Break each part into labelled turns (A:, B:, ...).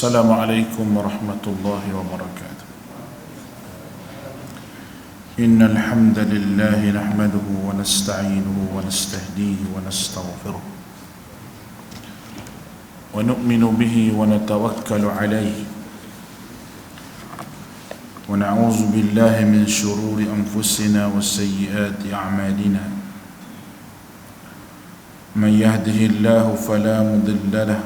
A: السلام عليكم ورحمة الله وبركاته. إن الحمد لله نحمده ونستعينه ونستهديه ونستغفره ونؤمن به ونتوكل عليه ونعوذ بالله من شرور أنفسنا وسيئات أعمالنا. من يهده الله فلا مضل له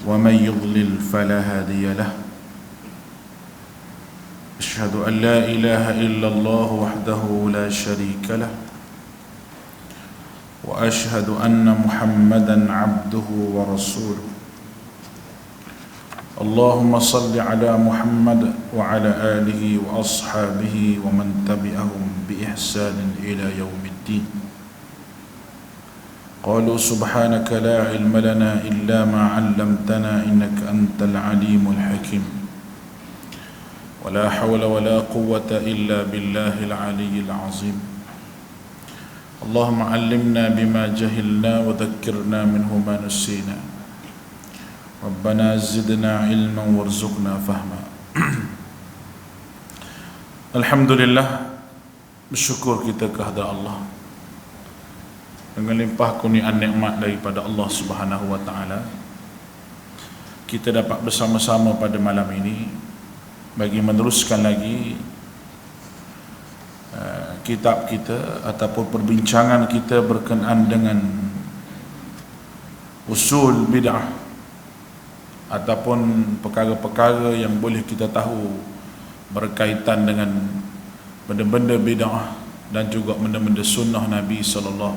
A: ومن يضلل فلا هادي له. أشهد أن لا إله إلا الله وحده لا شريك له وأشهد أن محمدا عبده ورسوله. اللهم صل على محمد وعلى آله وأصحابه ومن تبعهم بإحسان إلى يوم الدين. قالوا سبحانك لا علم لنا إلا ما علمتنا إنك أنت العليم الحكيم. ولا حول ولا قوة إلا بالله العلي العظيم. اللهم علمنا بما جهلنا وذكرنا منه ما نسينا. ربنا زدنا علما وارزقنا فهما. Alhamdulillah, bersyukur kita kehadrat Allah dengan limpah kurniaan nikmat daripada Allah Subhanahu wa taala. Kita dapat bersama-sama pada malam ini bagi meneruskan lagi kitab kita ataupun perbincangan kita berkenaan dengan usul bid'ah ataupun perkara-perkara yang boleh kita tahu berkaitan dengan benda-benda bid'ah dan juga benda-benda sunnah Nabi SAW.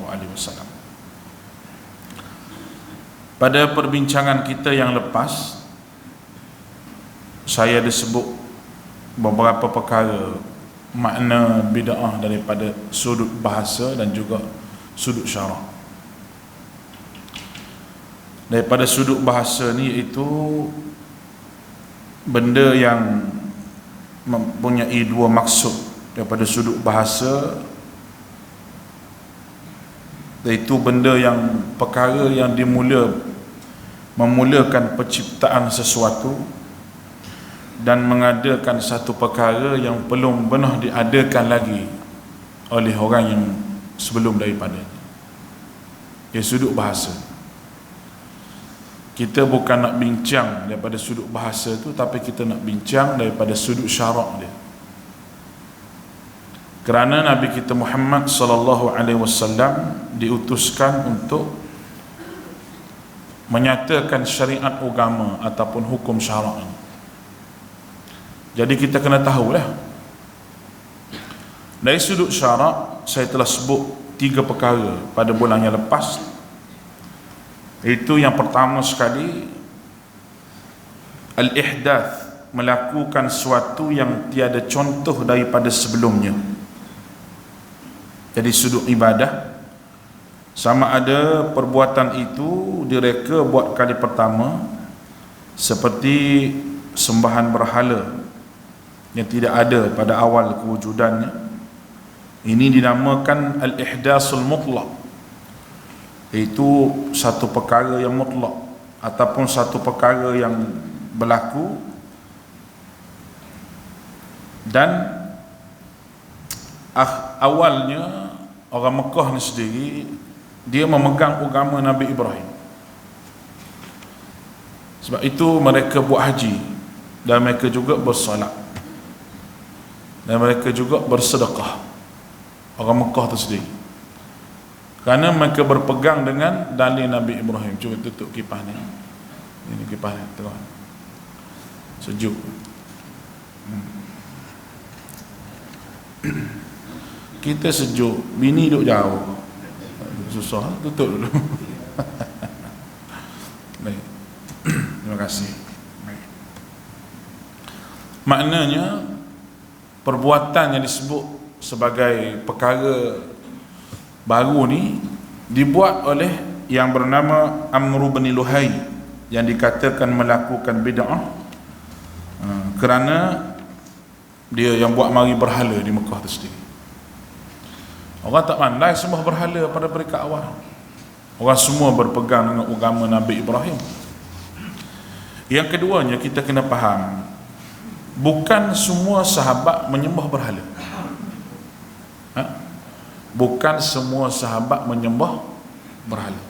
A: Pada perbincangan kita yang lepas, saya disebut beberapa perkara makna bid'ah daripada sudut bahasa dan juga sudut syarak. Daripada sudut bahasa ni, iaitu benda yang mempunyai dua maksud. Daripada sudut bahasa, iaitu benda yang perkara yang memulakan penciptaan sesuatu dan mengadakan satu perkara yang belum pernah diadakan lagi oleh orang yang sebelum daripadanya. Ia sudut bahasa. Kita bukan nak bincang daripada sudut bahasa tu, tapi kita nak bincang daripada sudut syarak dia. Kerana Nabi kita Muhammad sallallahu alaihi wasallam diutuskan untuk menyatakan syariat agama ataupun hukum syarak ini. Jadi kita kena tahulah. Dari sudut syarak, saya telah sebut 3 perkara pada bulan yang lepas. Itu yang pertama sekali, al-ihdath, melakukan sesuatu yang tiada contoh daripada sebelumnya. Jadi sudut ibadah, sama ada perbuatan itu direka buat kali pertama, seperti sembahan berhala yang tidak ada pada awal kewujudannya. Ini dinamakan al-ihdasul mutlaq, iaitu satu perkara yang mutlak ataupun satu perkara yang berlaku dan awalnya orang Mekah ni sendiri dia memegang agama Nabi Ibrahim. Sebab itu mereka buat haji dan mereka juga bersolat dan mereka juga bersedekah, orang Mekah tu sendiri, kerana mereka berpegang dengan dalil Nabi Ibrahim. Cuba tutup kipas ni. Ini kipas ni, tengok. Sejuk. Kita sejuk, bini duduk jauh. Susah, tutup dulu. Baik. Terima kasih. Baik. Maknanya, perbuatan yang disebut sebagai perkara baru ni dibuat oleh yang bernama Amr bin Luhai, yang dikatakan melakukan bid'ah kerana dia yang buat mari berhala di Mekah tu sendiri. Orang tak pandai sembah berhala pada peringkat awal. Orang semua berpegang dengan agama Nabi Ibrahim. Yang keduanya, kita kena faham, bukan semua sahabat menyembah berhala. Bukan semua sahabat menyembah berhala.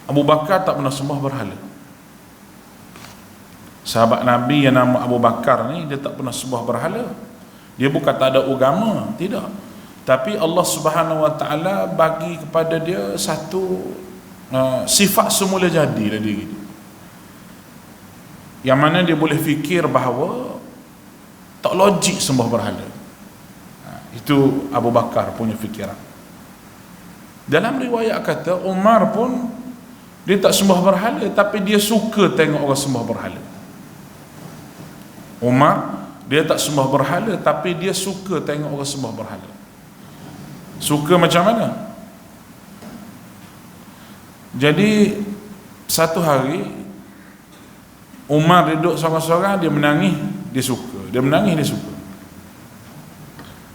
A: Abu Bakar tak pernah sembah berhala. Sahabat Nabi yang nama Abu Bakar ni, dia tak pernah sembah berhala. Dia bukan tak ada agama, tidak. Tapi Allah Subhanahu Wa Taala bagi kepada dia satu sifat semula jadilah diri dia, yang mana dia boleh fikir bahawa tak logik sembah berhala. Itu Abu Bakar punya fikiran. Dalam riwayat kata Umar pun dia tak sembah berhala, tapi dia suka tengok orang sembah berhala. Umar dia tak sembah berhala, tapi dia suka tengok orang sembah berhala. Suka macam mana? Jadi satu hari Umar duduk seorang-seorang, dia menangis, dia suka. Dia menangis, dia suka.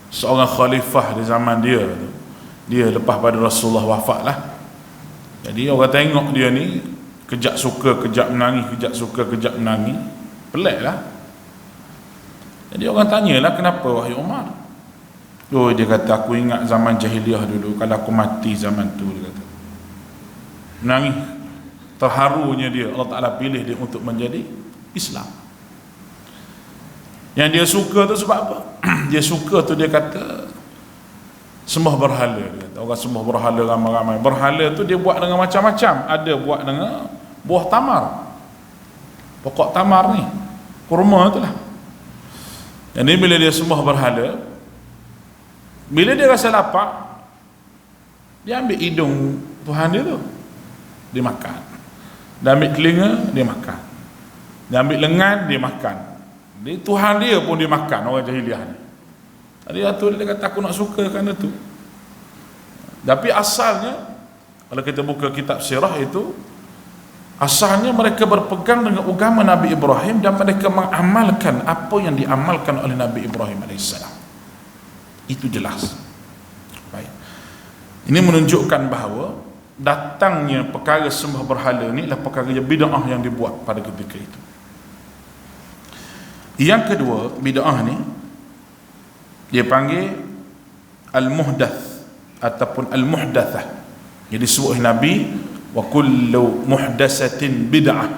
A: Seorang khalifah di zaman dia tu, dia lepas pada Rasulullah wafat lah. Jadi orang tengok dia ni kejap suka, kejap menangis, kejap suka, kejap menangis. Pelik lah. Jadi orang tanyalah, kenapa wahai Umar? Oh, dia kata, aku ingat zaman jahiliah dulu, kalau aku mati zaman tu, dia kata. Menangis. Terharunya dia, Allah Ta'ala pilih dia untuk menjadi Islam. Yang dia suka tu sebab apa? Dia suka tu, dia kata sembah berhala. Dia kata, orang sembah berhala ramai-ramai. Berhala tu dia buat dengan macam-macam. Ada buat dengan buah tamar, pokok tamar ni, kurma tu lah. Jadi bila dia sembah berhala, bila dia rasa lapar, dia ambil hidung Tuhan dia tu, dia makan. Dia ambil telinga, dia makan. Dia ambil lengan, dia makan. Dia, Tuhan dia pun dia makan, orang jahiliah ni. Tadi tu dia kata, aku nak suka kerana tu. Tapi asalnya, kalau kita buka kitab sirah itu, asalnya mereka berpegang dengan agama Nabi Ibrahim dan mereka mengamalkan apa yang diamalkan oleh Nabi Ibrahim AS. Itu jelas. Baik. Ini menunjukkan bahawa datangnya perkara sembah berhala ni adalah perkara bid'ah yang dibuat pada ketika itu. Yang kedua, bid'ah ni dia panggil al-muhdath ataupun al-muhdathah. Jadi disebut Nabi, wa kullu muhdatsatin bid'ah.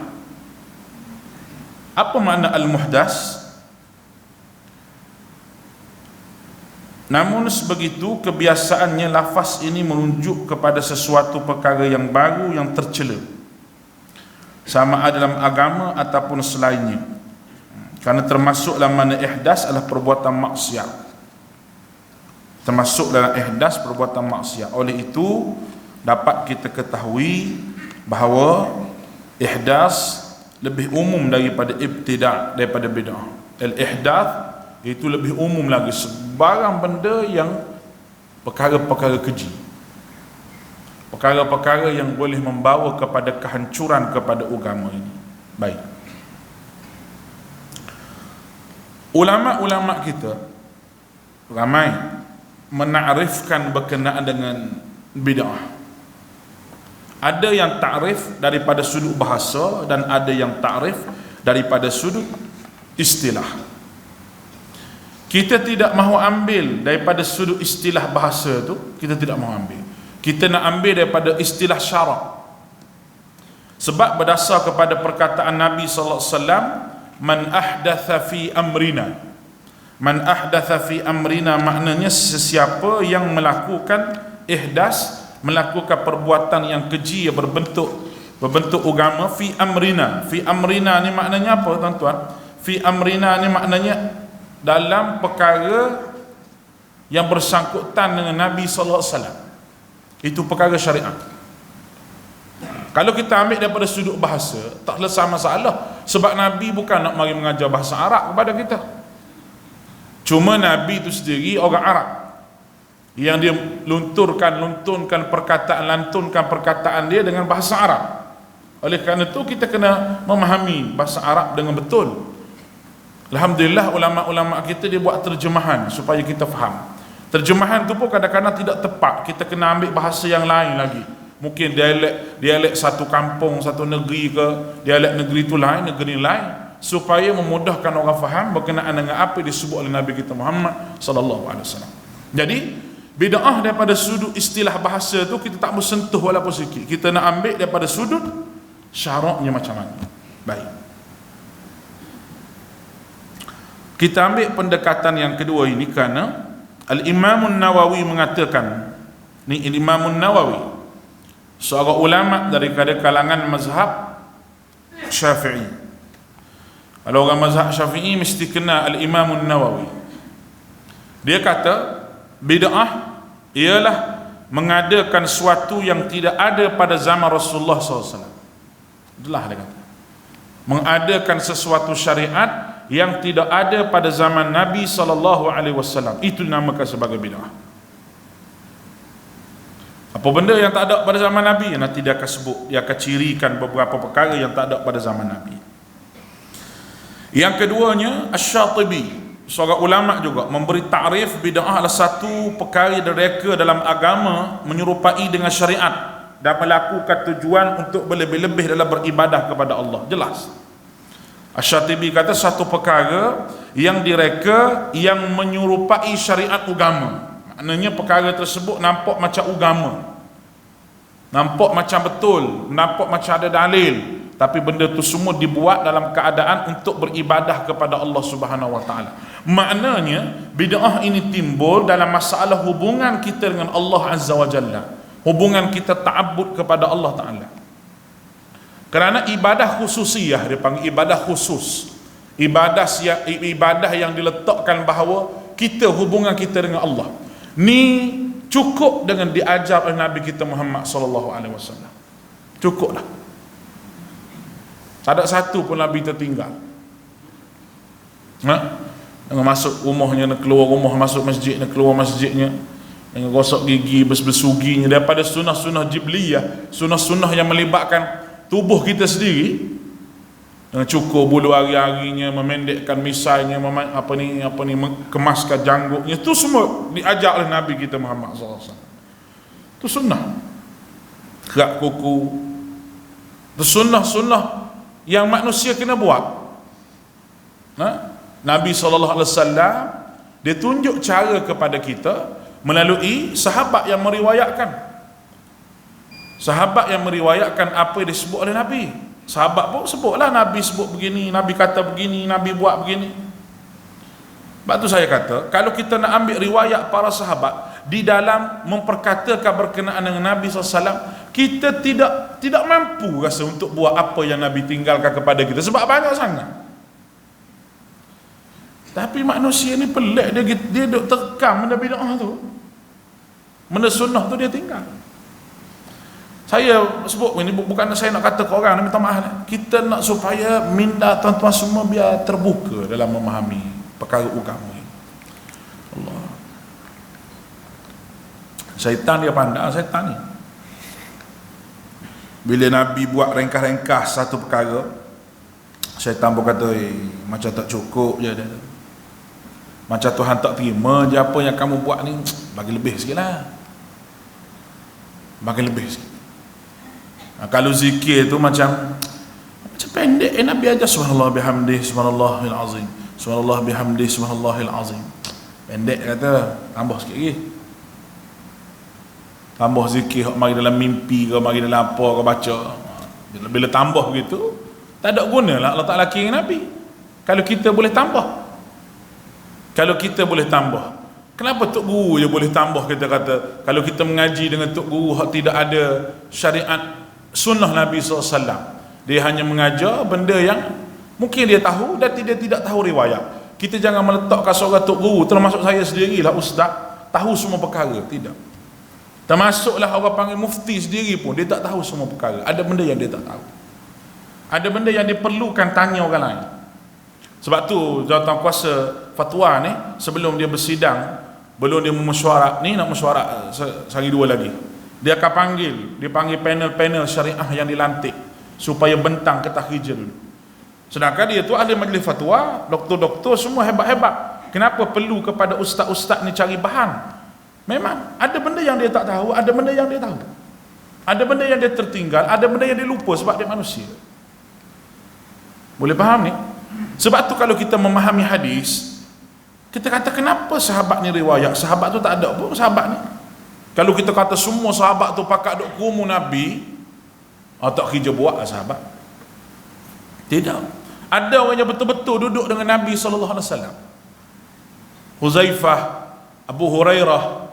A: Apa makna al-muhdas? Namun sebegitu kebiasaannya lafaz ini merujuk kepada sesuatu perkara yang baru yang tercela, sama ada dalam agama ataupun selainnya. Kerana termasuk dalam mana ihdas adalah perbuatan maksiat. Termasuk dalam ihdas perbuatan maksiat. Oleh itu dapat kita ketahui bahawa ihdas lebih umum daripada ibtida', daripada bid'ah. Al-ihdath itu lebih umum lagi, sebarang benda yang perkara-perkara keji, perkara-perkara yang boleh membawa kepada kehancuran kepada agama ini. Baik, ulama-ulama kita ramai menakrifkan berkenaan dengan bid'ah. Ada yang takrif daripada sudut bahasa dan ada yang takrif daripada sudut istilah. Kita tidak mahu ambil daripada sudut istilah bahasa tu, kita tidak mahu ambil. Kita nak ambil daripada istilah syarak. Sebab berdasar kepada perkataan Nabi sallallahu alaihi wasallam, man ahdatha fi amrina. Man ahdatha fi amrina maknanya sesiapa yang melakukan ihdas, melakukan perbuatan yang keji yang berbentuk agama, fi amrina. Fi amrina ni maknanya apa, tuan-tuan? Fi amrina ni maknanya dalam perkara yang bersangkutan dengan Nabi sallallahu alaihi wasallam. Itu perkara syariat. Kalau kita ambil daripada sudut bahasa, tak selesai masalah, sebab Nabi bukan nak mari mengajar bahasa Arab kepada kita. Cuma Nabi itu sendiri orang Arab yang dia lantunkan perkataan dia dengan bahasa Arab. Oleh kerana itu kita kena memahami bahasa Arab dengan betul. Alhamdulillah ulama-ulama kita dia buat terjemahan supaya kita faham. Terjemahan tu pun kadang-kadang tidak tepat, kita kena ambil bahasa yang lain lagi Mungkin dialek satu kampung, satu negeri ke, dialek negeri tu lain, negeri lain, supaya memudahkan orang faham berkenaan dengan apa disebut oleh Nabi kita Muhammad sallallahu alaihi wasallam. Jadi bid'ah daripada sudut istilah bahasa tu kita tak bersentuh walaupun sikit. Kita nak ambil daripada sudut syaraknya macam mana. Baik. Kita ambil pendekatan yang kedua ini kerana Al-Imam Nawawi mengatakan, ni Imam Nawawi seorang ulama daripada kalangan mazhab Syafi'i. Kalau orang mazhab Syafi'i mesti kenal Al-Imam Nawawi. Dia kata bid'ah ialah mengadakan sesuatu yang tidak ada pada zaman Rasulullah SAW. Itulah dia kata, mengadakan sesuatu syariat yang tidak ada pada zaman Nabi SAW. Itu dinamakan sebagai bid'ah. Apa benda yang tak ada pada zaman Nabi, nanti dia akan sebut, dia akan cirikan beberapa perkara yang tak ada pada zaman Nabi. Yang keduanya, Asy-Syatibi, seorang ulama juga, memberi takrif bid'ah adalah satu perkara direka dalam agama menyerupai dengan syariat dan melakukan tujuan untuk berlebih-lebih dalam beribadah kepada Allah. Jelas. Asy-Syatibi kata satu perkara yang direka yang menyerupai syariat agama. Maknanya perkara tersebut nampak macam agama, nampak macam betul, nampak macam ada dalil, tapi benda tu semua dibuat dalam keadaan untuk beribadah kepada Allah Subhanahu wa taala. Maknanya bid'ah ini timbul dalam masalah hubungan kita dengan Allah Azza wa Jalla, hubungan kita ta'abbud kepada Allah taala. Kerana ibadah khususiyah, dia panggil ibadah khusus, ibadah yang diletakkan bahawa kita hubungan kita dengan Allah ni cukup dengan diajar oleh Nabi kita Muhammad sallallahu alaihi wasallam. Cukuplah. Tak ada satu pun Nabi tertinggal. Dengan masuk rumahnya, nak keluar rumah, masuk masjid, nak keluar masjidnya, dengan gosok gigi, bersuginya, daripada sunnah-sunnah jibliyah, sunnah-sunnah yang melibatkan tubuh kita sendiri, dengan cukur bulu hari-harinya, memendekkan misainya, kemaskan janggutnya, itu semua diajar oleh Nabi kita Muhammad SAW. Itu sunnah. Kerak kuku, itu sunnah-sunnah yang manusia kena buat. Nabi SAW dia tunjuk cara kepada kita melalui sahabat yang meriwayatkan. Sahabat yang meriwayatkan apa yang disebut oleh Nabi. Sahabat pun sebutlah, Nabi sebut begini, Nabi kata begini, Nabi buat begini. Sebab tu saya kata, kalau kita nak ambil riwayat para sahabat di dalam memperkatakan berkenaan dengan Nabi SAW, kita tidak mampu rasa untuk buat apa yang Nabi tinggalkan kepada kita, sebab banyak sangat. Tapi manusia ni pelik, dia duk terkam benda bid'ah tu, benda sunnah tu dia tinggal. Saya sebut ini bukan saya nak kata ke orang, minta maaf. Kita nak supaya minda tuan-tuan semua biar terbuka dalam memahami perkara agama ini. Allah. Syaitan dia pandang, syaitan ni. Bila Nabi buat ringkas-ringkas satu perkara, syaitan pun kata, macam tak cukup je dia. Macam Tuhan tak terima je apa yang kamu buat ni, bagi lebih sikit lah. Bagi lebih sikit. Kalau zikir tu macam pendek, Nabi aja subhanallah bihamdih subhanallahil azim, subhanallah bihamdih subhanallahil azim. Pendek kata, tambah sikit lagi. Tambah zikir mari dalam mimpi ke, mari dalam apa ke baca. Bila tambah begitu, tak ada guna lah Allah Ta'ala kira Nabi. Kalau kita boleh tambah. Kalau kita boleh tambah. Kenapa Tok Guru je boleh tambah, kita kata. Kalau kita mengaji dengan Tok Guru tidak ada syariat sunnah Nabi SAW, dia hanya mengajar benda yang mungkin dia tahu dan dia tidak tahu riwayat. Kita jangan meletakkan seorang Tok Guru, termasuk saya sendirilah ustaz, tahu semua perkara. Tidak. Termasuklah orang panggil mufti sendiri pun, dia tak tahu semua perkara. Ada benda yang dia tak tahu, ada benda yang diperlukan tanya orang lain. Sebab tu jawatankuasa fatwa ni, sebelum dia bersidang, belum dia memesyuarat ni, nak mesyuarat sehari dua lagi, dia akan panggil panel-panel syariah yang dilantik supaya bentang ke takhrija dulu. Sedangkan dia tu ahli majlis fatwa, doktor-doktor semua hebat-hebat. Kenapa perlu kepada ustaz-ustaz ni cari bahan? Memang ada benda yang dia tak tahu, ada benda yang dia tahu. Ada benda yang dia tertinggal, ada benda yang dia lupa sebab dia manusia. Boleh faham ni? Sebab tu kalau kita memahami hadis, kita kata kenapa sahabat ni riwayat, sahabat tu tak ada pun sahabat ni. Kalau kita kata semua sahabat tu pakat duk kumu Nabi, tak kerja buat lah sahabat. Tidak. Ada orang yang betul-betul duduk dengan Nabi SAW. Huzaifah, Abu Hurairah,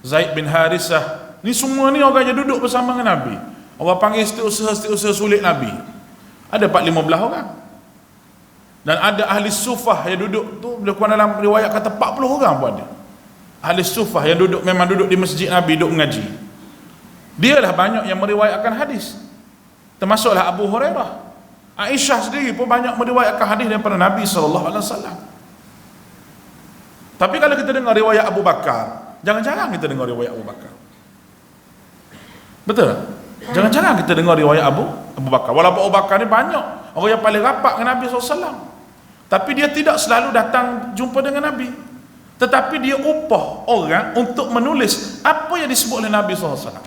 A: Zaid bin Harisah, ni semua ni orang yang duduk bersama dengan Nabi. Orang panggil setiausaha sulit Nabi. Ada 4-15 orang. Dan ada ahli sufah yang duduk tu, bila kurang dalam riwayat kata 40 orang pun ada. Ahli sufah yang duduk, memang duduk di masjid Nabi, duduk mengaji. Dialah banyak yang meriwayatkan hadis. Termasuklah Abu Hurairah. Aisyah sendiri pun banyak meriwayatkan hadis daripada Nabi SAW. Tapi kalau kita dengar riwayat Abu Bakar, jangan-jangan kita dengar riwayat Abu Bakar. Betul? Jangan-jangan kita dengar riwayat Abu Bakar. Walaupun Abu Bakar ni banyak orang yang paling rapat dengan Nabi SAW, tapi dia tidak selalu datang jumpa dengan Nabi. Tetapi dia upah orang untuk menulis apa yang disebut oleh Nabi SAW.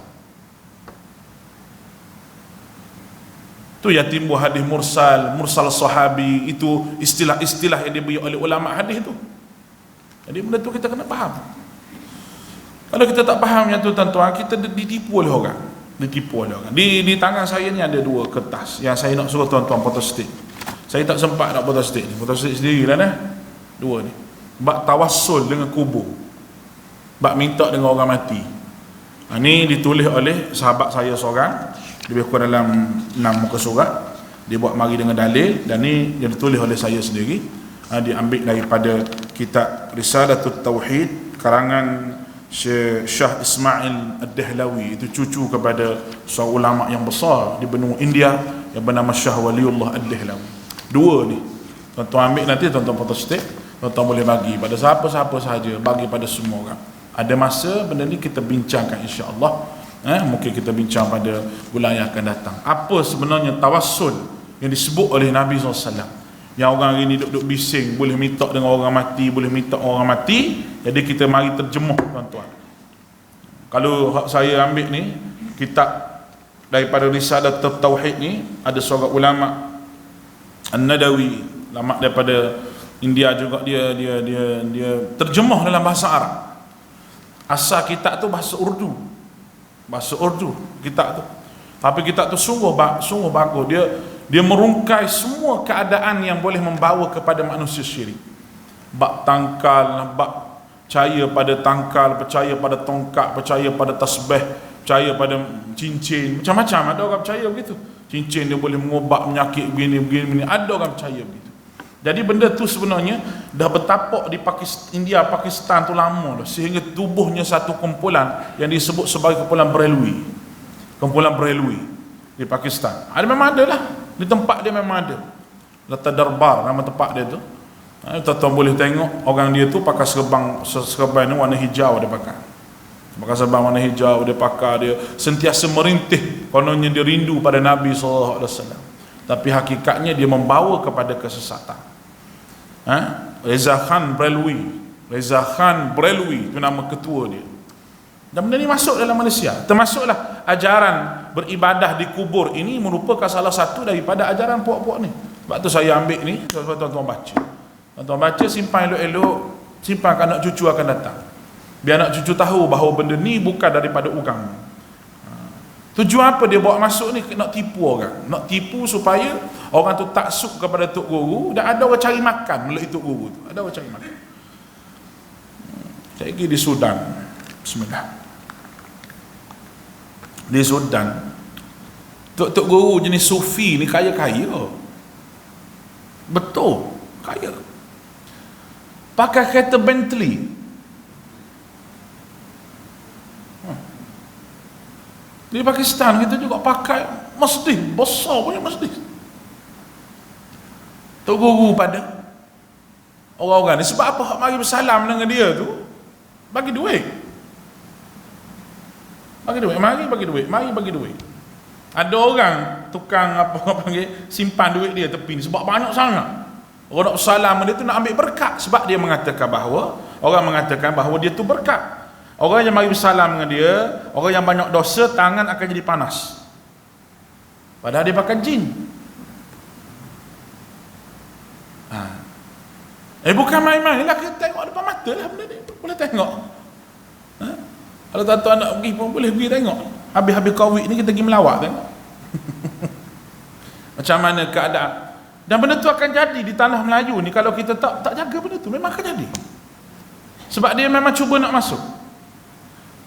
A: Tu yang timbul hadis mursal sahabi, itu istilah-istilah yang diberi oleh ulama hadis tu. Jadi benda tu kita kena faham. Kalau kita tak faham yang tu tuan-tuan, kita ditipu oleh orang. Di tangan saya ni ada 2 kertas yang saya nak suruh tuan-tuan photostat. Saya tak sempat nak photostat ni. Photostat sendirilah nah. 2 ni. Bab tawassul dengan kubur. Bab minta dengan orang mati. Ni ditulis oleh sahabat saya seorang, lebih kurang dalam 6 muka surat. Dia buat mari dengan dalil, dan ni yang ditulis oleh saya sendiri. Diambil daripada kitab Risalatut Tauhid karangan Syekh Ismail Ad-Dahlawi, itu cucu kepada seorang ulama yang besar di benua India yang bernama Syekh Waliullah Ad-Dahlawi. 2 ni tuan-tuan ambil, nanti tuan-tuan photostat, tuan-tuan boleh bagi pada siapa-siapa sahaja, bagi pada semua orang. Ada masa benda ni kita bincangkan, insya-Allah. Mungkin kita bincang pada bulan yang akan datang. Apa sebenarnya tawassul yang disebut oleh Nabi SAW, yang orang hari ni duduk bising, boleh minta dengan orang mati, boleh minta orang mati. Jadi kita mari terjemuh tuan-tuan. Kalau saya ambil ni kitab daripada Risalah Tauhid ni, ada seorang ulama An-Nadawi, ulama daripada India juga, dia terjemah dalam bahasa Arab. Asal kitab tu bahasa Urdu kitab tu. Tapi kitab tu sungguh bagus. Dia merungkai semua keadaan yang boleh membawa kepada manusia syirik. Bab tangkal, bab percaya pada tangkal, percaya pada tongkat, percaya pada tasbih, percaya pada cincin, macam-macam. Ada orang percaya begitu. Cincin dia boleh mengubat penyakit begini. Ada orang percaya begitu. Jadi benda tu sebenarnya dah bertapak di India, Pakistan tu lama dah, sehingga tubuhnya satu kumpulan yang disebut sebagai kumpulan Berelwi. Kumpulan Berelwi di Pakistan. Memang ada lah. Di tempat dia memang ada. Lata Darbar nama tempat dia tu. Tuan-tuan boleh tengok orang dia tu pakai serban ni warna hijau dia pakai. Pakai serban warna hijau dia pakai, dia sentiasa merintih kononnya dia rindu pada Nabi SAW. Tapi hakikatnya dia membawa kepada kesesatan. Reza Khan Berelwi itu nama ketua dia. Dan benda ni masuk dalam Malaysia. Termasuklah ajaran beribadah di kubur ini merupakan salah satu daripada ajaran puak-puak ni. Sebab tu saya ambil ni, tuan-tuan baca. Tuan-tuan baca, simpan elok-elok, simpan anak cucu akan datang. Biar anak cucu tahu bahawa benda ni bukan daripada orang. Tujuan apa dia bawa masuk ni? Nak tipu orang. Nak tipu supaya orang tu taksub kepada Tok Guru, dan ada orang cari makan melalui Tok Guru tu. Ada orang cari makan. Saya pergi di Sudan. Bismillah. Di Sudan, Tok Guru jenis sufi ni kaya-kaya. Betul, kaya. Pakai kereta Bentley. Di Pakistan kita juga pakai masjid besar punya masjid. Tok Guru pada orang-orang ni, sebab apa? Mari bersalam dengan dia tu, bagi duit. Mari bagi duit. Ada orang tukang apa panggil, simpan duit dia tepi ni sebab banyak sangat. Orang nak bersalam dia tu nak ambil berkat, sebab dia mengatakan bahawa, orang mengatakan bahawa dia tu berkat. Orang yang mari bersalam dengan dia, orang yang banyak dosa, tangan akan jadi panas. Padahal dia pakai jin. Bukan main-main lah, kita tengok depan mata lah benda ni. Boleh tengok. Kalau tuan-tuan nak pergi pun boleh pergi tengok. Habis-habis Covid ni kita pergi melawat tengok. Macam mana keadaan. Dan benda tu akan jadi di tanah Melayu ni kalau kita tak jaga benda tu, memang akan jadi. Sebab dia memang cuba nak masuk.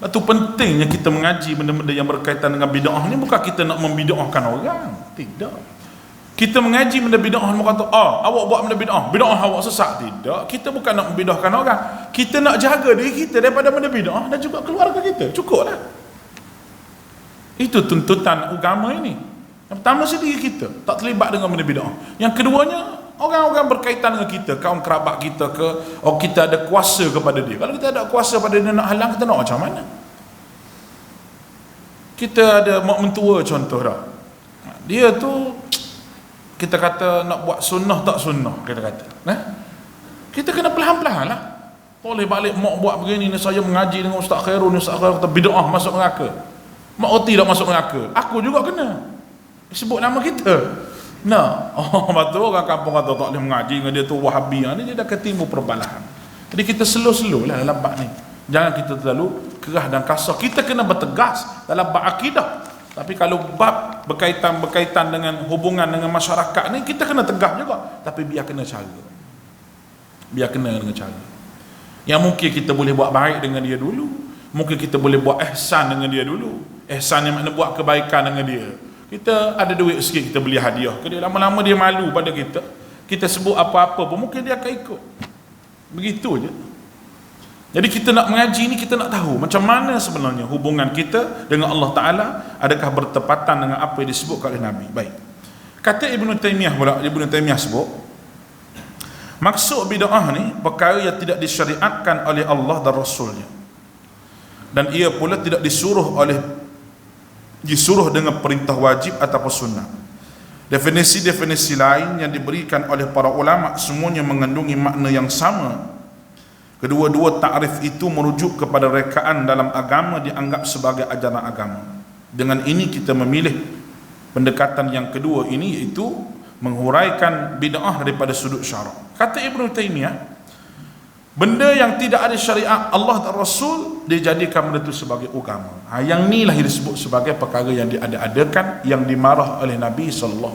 A: Itu pentingnya kita mengaji benda-benda yang berkaitan dengan bid'ah ni, bukan kita nak membid'ahkan orang. Tidak. Kita mengaji benda bid'ah, bukan kata, awak buat benda bid'ah, bid'ah awak sesat. Tidak. Kita bukan nak membid'ahkan orang. Kita nak jaga diri kita daripada benda bid'ah dan juga keluarga kita. Cukuplah. Itu tuntutan agama ini. Yang pertama sendiri kita tak terlibat dengan benda bid'ah. Yang keduanya, orang-orang berkaitan dengan kita, kaum kerabat kita ke, kita ada kuasa kepada dia. Kalau kita ada kuasa pada dia nak halang, kita nak macam mana? Kita ada mak mentua contoh dah. Dia tu kita kata nak buat sunnah tak sunnah, kita kata. Kita kena pelan-pelan lah. Boleh balik mak buat begini ni, saya mengaji dengan Ustaz Khairul, Ustaz Khairul kata bid'ah masuk neraka. Mak Oti tak masuk neraka. Aku juga kena. Sebut nama kita. Betul orang kampung kata tak boleh mengaji dengan dia tu Wahabi. Dia dah ketimbul perbalahan. Jadi kita slow-slow lah dalam bab ni. Jangan kita terlalu kerah dan kasar. Kita kena bertegas dalam bab akidah. Tapi kalau bab berkaitan dengan hubungan dengan masyarakat ni, kita kena tegas juga. Tapi biar kena cara. Biar kena dengan cara. Yang mungkin kita boleh buat baik dengan dia dulu. Mungkin kita boleh buat ihsan dengan dia dulu. Ihsan yang makna buat kebaikan dengan dia. Kita ada duit sikit, kita beli hadiah ke dia. Lama-lama dia malu pada kita. Kita sebut apa-apa pun mungkin dia akan ikut. Begitu je. Jadi kita nak mengaji ni, kita nak tahu macam mana sebenarnya hubungan kita dengan Allah Ta'ala. Adakah bertepatan dengan apa yang disebutkan oleh Nabi. Baik. Kata Ibn Taymiyah pula, Ibn Taymiyah sebut, maksud bid'ah ni perkara yang tidak disyariatkan oleh Allah dan Rasulnya, dan ia pula tidak disuruh dengan perintah wajib ataupun sunnah. Definisi-definisi lain yang diberikan oleh para ulama semuanya mengandungi makna yang sama. Kedua-dua takrif itu merujuk kepada rekaan dalam agama dianggap sebagai ajaran agama. Dengan ini kita memilih pendekatan yang kedua ini, iaitu menghuraikan bid'ah daripada sudut syarak. Kata Ibn Taymiyah, benda yang tidak ada syariat Allah dan Rasul dijadikan benda itu sebagai agama. Yang ni lah yang disebut sebagai perkara yang diada-adakan, yang dimarah oleh Nabi SAW.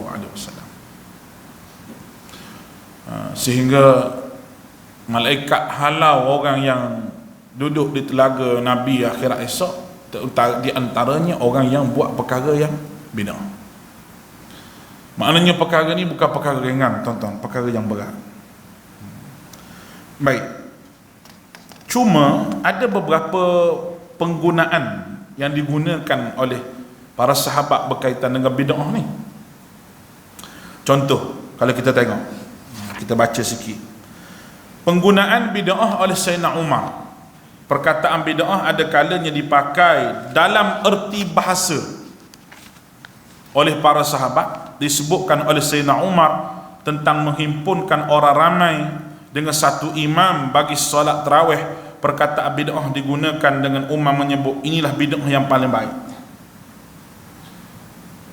A: Sehingga malaikat halau orang yang duduk di telaga Nabi akhirat esok, di antaranya orang yang buat perkara yang bid'ah. Maknanya perkara ni bukan perkara ringan, tuan-tuan, perkara yang berat. Baik. Cuma ada beberapa penggunaan yang digunakan oleh para sahabat berkaitan dengan bid'ah ni. Contoh, kalau kita tengok, kita baca sikit. Penggunaan bid'ah oleh Sayyidina Umar. Perkataan bid'ah ada kalanya dipakai dalam erti bahasa oleh para sahabat. Disebutkan oleh Sayyidina Umar tentang menghimpunkan orang ramai dengan satu imam bagi solat tarawih. Perkataan bid'ah digunakan dengan Umar menyebut inilah bid'ah yang paling baik.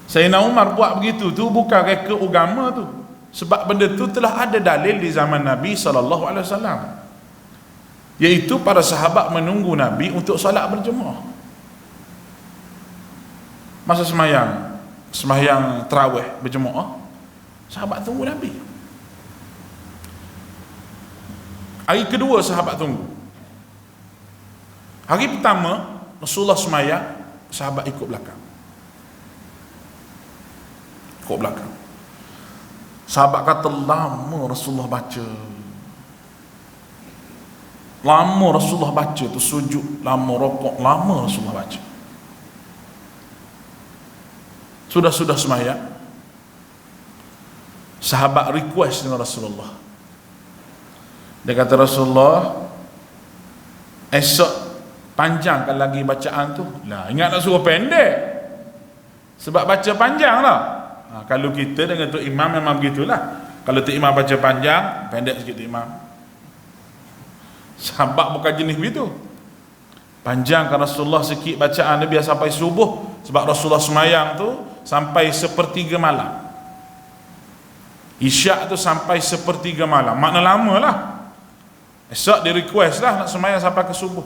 A: Sayyidina Umar buat begitu tu bukan reka agama tu, sebab benda tu telah ada dalil di zaman Nabi SAW, iaitu para sahabat menunggu Nabi untuk solat berjemaah. Masa semayang tarawih berjemaah, sahabat tunggu Nabi. Hari kedua sahabat tunggu. Hari pertama Rasulullah semayang, sahabat ikut belakang. Sahabat kata lama Rasulullah baca. Lama Rasulullah baca tu sujud, lama rokok, lama Rasulullah baca. Sudah semayang, sahabat request dengan Rasulullah. Dia kata, Rasulullah, esok panjangkan lagi bacaan tu. Lah, ingat nak suruh pendek, sebab baca panjang lah. Kalau kita dengan tu imam memang begitulah. Kalau tu imam baca panjang, pendek sikit tu imam. Sahabat bukan jenis begitu. Panjangkan Rasulullah sikit bacaan dia biar sampai subuh, sebab Rasulullah semayang tu sampai sepertiga malam. Isyak tu sampai sepertiga malam, makna lama lah. Esok dia request lah nak semayang sampai ke subuh.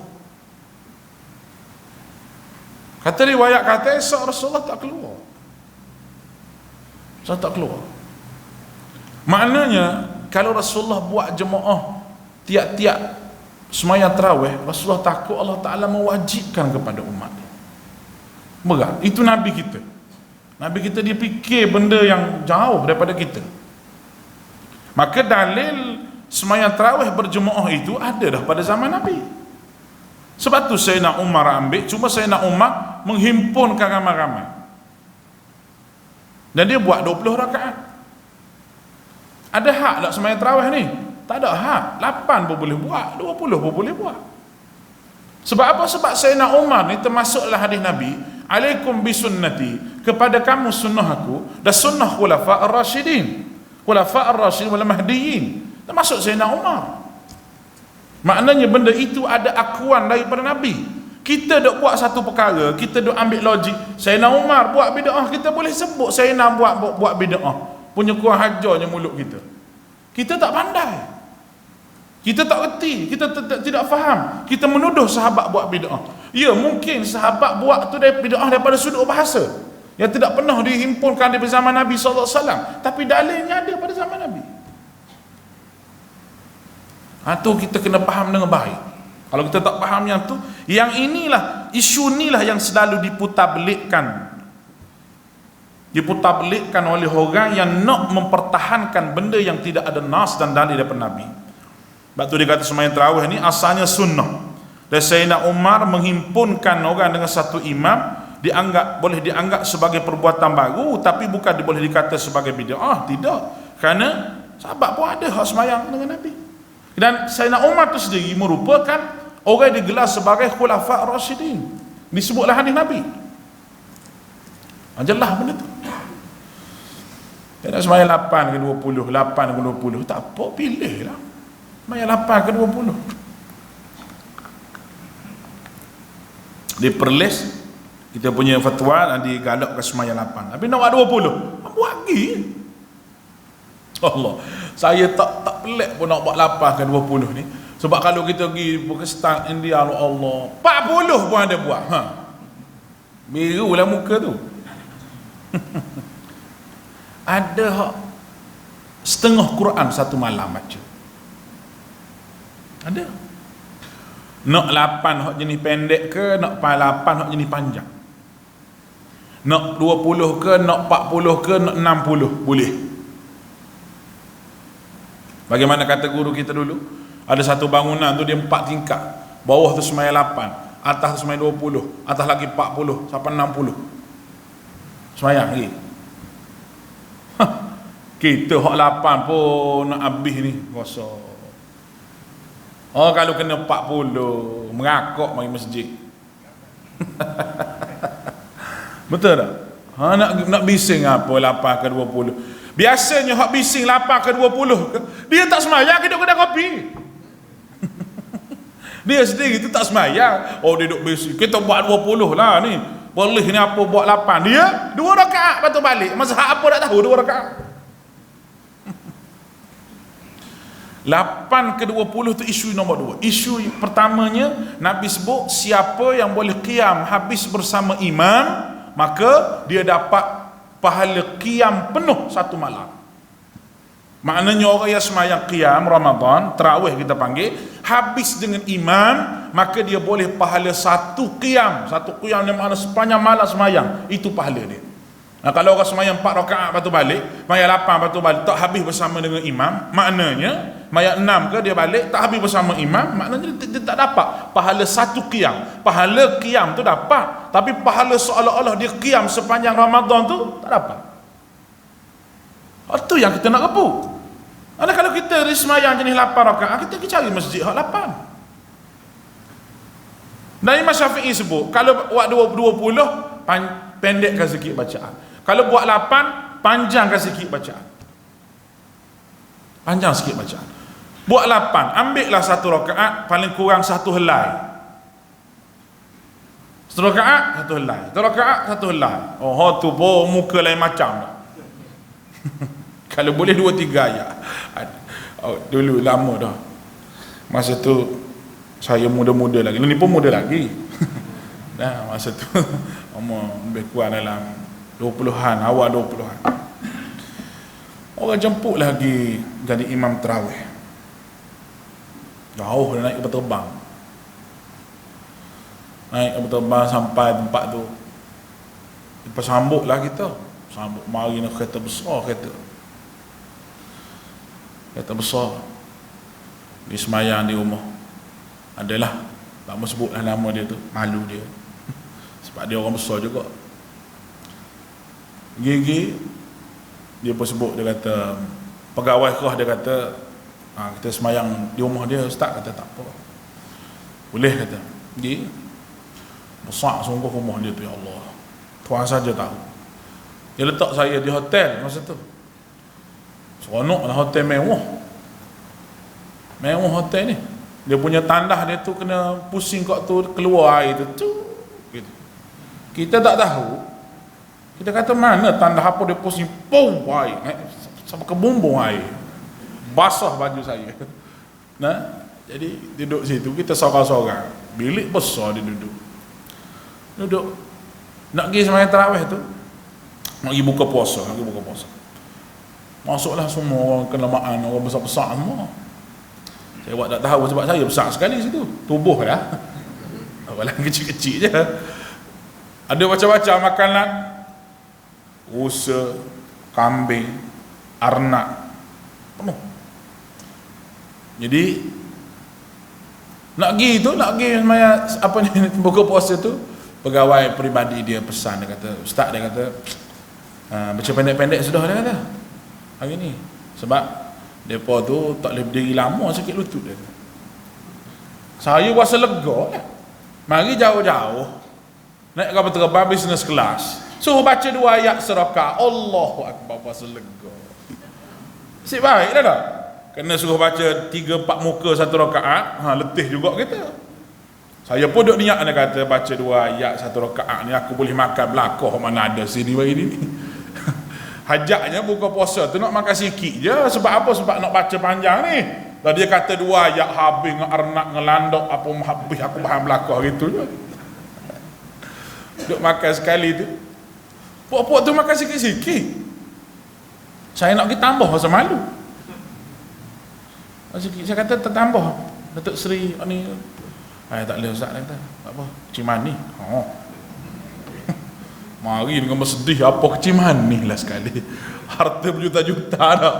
A: Kata riwayat kata esok Rasulullah tak keluar. Rasulullah tak keluar. Maknanya kalau Rasulullah buat jemaah tiap-tiap semayang tarawih, Rasulullah takut Allah Ta'ala mewajibkan kepada umat dia. Berat. Itu Nabi kita. Nabi kita dia fikir benda yang jauh daripada kita. Maka dalil semayang tarawih berjemaah itu ada dah pada zaman Nabi. Sebab tu Sayyidina Umar ambil, cuma Sayyidina Umar menghimpunkan ramai-ramai. Dan dia buat 20 rakaat. Ada hak tak semayang tarawih ni? Tak ada hak. 8 pun boleh buat, 20 pun boleh buat. Sebab apa? Sebab Sayyidina Umar ni termasuklah hadis Nabi, alaikum bisunnati, kepada kamu sunnah aku dan sunnah khulafa ar-rasyidin. Khulafa ar-rasyidin wal mahdiyin. Termasuk Sayyidina Umar. Maknanya benda itu ada akuan daripada Nabi. Kita duk buat satu perkara, kita duk ambil logik. Sayyidina Umar buat bid'ah, kita boleh sebut Sayyidina buat bid'ah. Punya kurang hajarnya mulut kita. Kita tak pandai. Kita tak erti, kita tidak faham. Kita menuduh sahabat buat bid'ah. Ya, mungkin sahabat buat tu dari bid'ah daripada sudut bahasa yang tidak pernah dihimpunkan di zaman Nabi SAW. Tapi dalilnya ada pada zaman Nabi. Tu kita kena faham dengan baik. Kalau kita tak faham yang tu, yang inilah, isu inilah yang selalu diputarbelikkan oleh orang yang nak mempertahankan benda yang tidak ada nas dan dalil daripada Nabi. Sebab tu dia kata semayang tarawih ni asalnya sunnah. Dan Sayyidina Umar menghimpunkan orang dengan satu imam, boleh dianggap sebagai perbuatan baru, tapi bukan boleh dikata sebagai bid'ah. Tidak, kerana sahabat pun ada hak semayang dengan Nabi. Dan Sayyidina Umar itu sendiri merupakan orang yang digelar sebagai khulafa ar-rasyidin. Disebutlah hadis Nabi. Jelas benda tu. Dia nak semayang 8 ke 20, 8 ke 20, tak apa, pilih lah. Semayang 8 ke 20. Dia perlis, kita punya fatwa dan digalak ke semayang 8. Tapi nak buat 20, buat lagi. Allah, saya tak pelik pun nak buat 8 ke 20 ni. Sebab kalau kita pergi Pakistan, India, Allah, 40 pun ada buat. Birulah muka tu. Ada hak setengah Quran satu malam baca. Ada. Nak 8 hak jenis pendek ke, nak 8 hak jenis panjang. Nak 20 ke, nak 40 ke, nak 60, boleh. Bagaimana kata guru kita dulu, ada satu bangunan tu dia 4 tingkat. Bawah tu semayang 8, atas tu semayang 20, atas lagi 40 sampai 60. Semayang lagi. Kita hak 8 pun nak habis ni kosong. Oh, kalau kena 40 merakok mari masjid. Betul tak? Nak bising apa 8 ke 20. Biasanya hak bising 8 ke 20 dia tak semayang, dia duduk kedai kopi. Dia sendiri tu tak semayang. Oh, dia duduk bising, kita buat 20 lah ni, boleh ni apa buat 8. Dia 2 rakaat lepas tu balik. Mazhab apa tak tahu 2 rakaat. 8 ke 20 tu isu nombor 2. Isu pertamanya Nabi sebut siapa yang boleh qiyam habis bersama imam, maka dia dapat pahala qiyam penuh satu malam. Maknanya orang yang semayang qiyam Ramadan, tarawih kita panggil, habis dengan imam, maka dia boleh pahala satu qiyam yang mana sepanjang malam semayang, itu pahala dia. Nah, kalau orang semayang 4 rakaat lepas tu balik, semayang 8 lepas tu balik, tak habis bersama dengan imam, maknanya semayang 6 ke dia balik, tak habis bersama imam, maknanya dia tak dapat pahala satu qiyam. Pahala qiyam tu dapat, tapi pahala seolah-olah dia qiyam sepanjang Ramadan tu tak dapat. Itu yang kita nak rebut. Karena kalau kita semayang jenis 8 rakaat, kita pergi cari masjid hak 8. Dan Imam Syafi'i sebut, kalau buat 20 pendekkan sikit bacaan. Kalau buat 8, panjangkan sikit bacaan. Panjang sikit bacaan. Buat 8, ambillah 1 rakaat paling kurang 1 helai. Satu rakaat satu helai, satu rakaat satu helai. Oh tu pun muka lain macam dah. Kalau boleh 2-3 ayat. Dulu lama dah. Masa tu saya muda-muda lagi. Ni pun muda lagi. Nah, masa tu umur lebih kurang dalam 20-an, awal 20-an. Orang jemput lagi jadi imam tarawih. Jauh dah naik kapal terbang. Naik kapal terbang sampai tempat tu. Lepas sambut lah kita. Sambut mari nak kereta besar kereta. Kereta besar. Di semayang di rumah. Adalah, tak mau sebutlah nama dia tu, malu dia. Sebab dia orang besar juga. Gigi dia pun sebut, dia kata pegawai kerah, dia kata kita semayang di rumah dia. Ustaz kata tak apa, boleh kata. Gigi besar sungguh rumah dia tu, ya Allah, Tuhan saja tahu. Dia letak saya di hotel masa tu. Seronok lah, hotel mewah. Mewah hotel ni. Dia punya tandah dia tu kena pusing kat tu, keluar air tu gitu. Kita tak tahu. Kita kata mana tandah apa dia pusing, pum air sampai ke bumbung air, basah baju saya. Nah, jadi duduk situ kita sorang-sorang. Bilik besar dia duduk nak pergi sembahyang tarawih tu, nak pergi buka puasa. Masuklah semua orang kelamaan, orang besar-besar semua. Saya buat tak tahu sebab saya besar sekali situ, tubuh dah. Apalah kecil-kecil je. Ada macam-macam makanan, rusa, kambing, arnab, penuh. Jadi nak pergi apa ni, buka puasa tu, pegawai peribadi dia pesan, dia kata, Ustaz, dia kata baca pendek-pendek sudah, dia kata hari ni, sebab mereka tu tak boleh berdiri lama, sakit lutut dia. Saya rasa lega lah. Mari jauh-jauh naik kapal terbang business class, suruh baca 2 ayat serakaat, Allahu Akbar, rasa lega. Nasib baik dah tak? Kena suruh baca 3-4 muka 1 rakaat, letih juga kita. Saya pun duk niat, dia kata baca 2 ayat 1 rakaat ni aku boleh makan belakang mana ada sini bagi ni. Hajatnya buka puasa tu nak makan sikit je. Sebab apa? Sebab nak baca panjang ni. Kalau dia kata 2 ayat habis dengan arnak ngelandok apa habis, aku faham belakang gitu je. Duk makan sekali tu, puak-puak tu makan sikit-sikit. Saya nak pergi tambah, rasa malu. Saya kata tertambah, Datuk Seri ni. Tak boleh Ustaz, kata apa, cimani. Mari dengan bersedih, apa kecimani lah sekali. Harta berjuta-juta dah.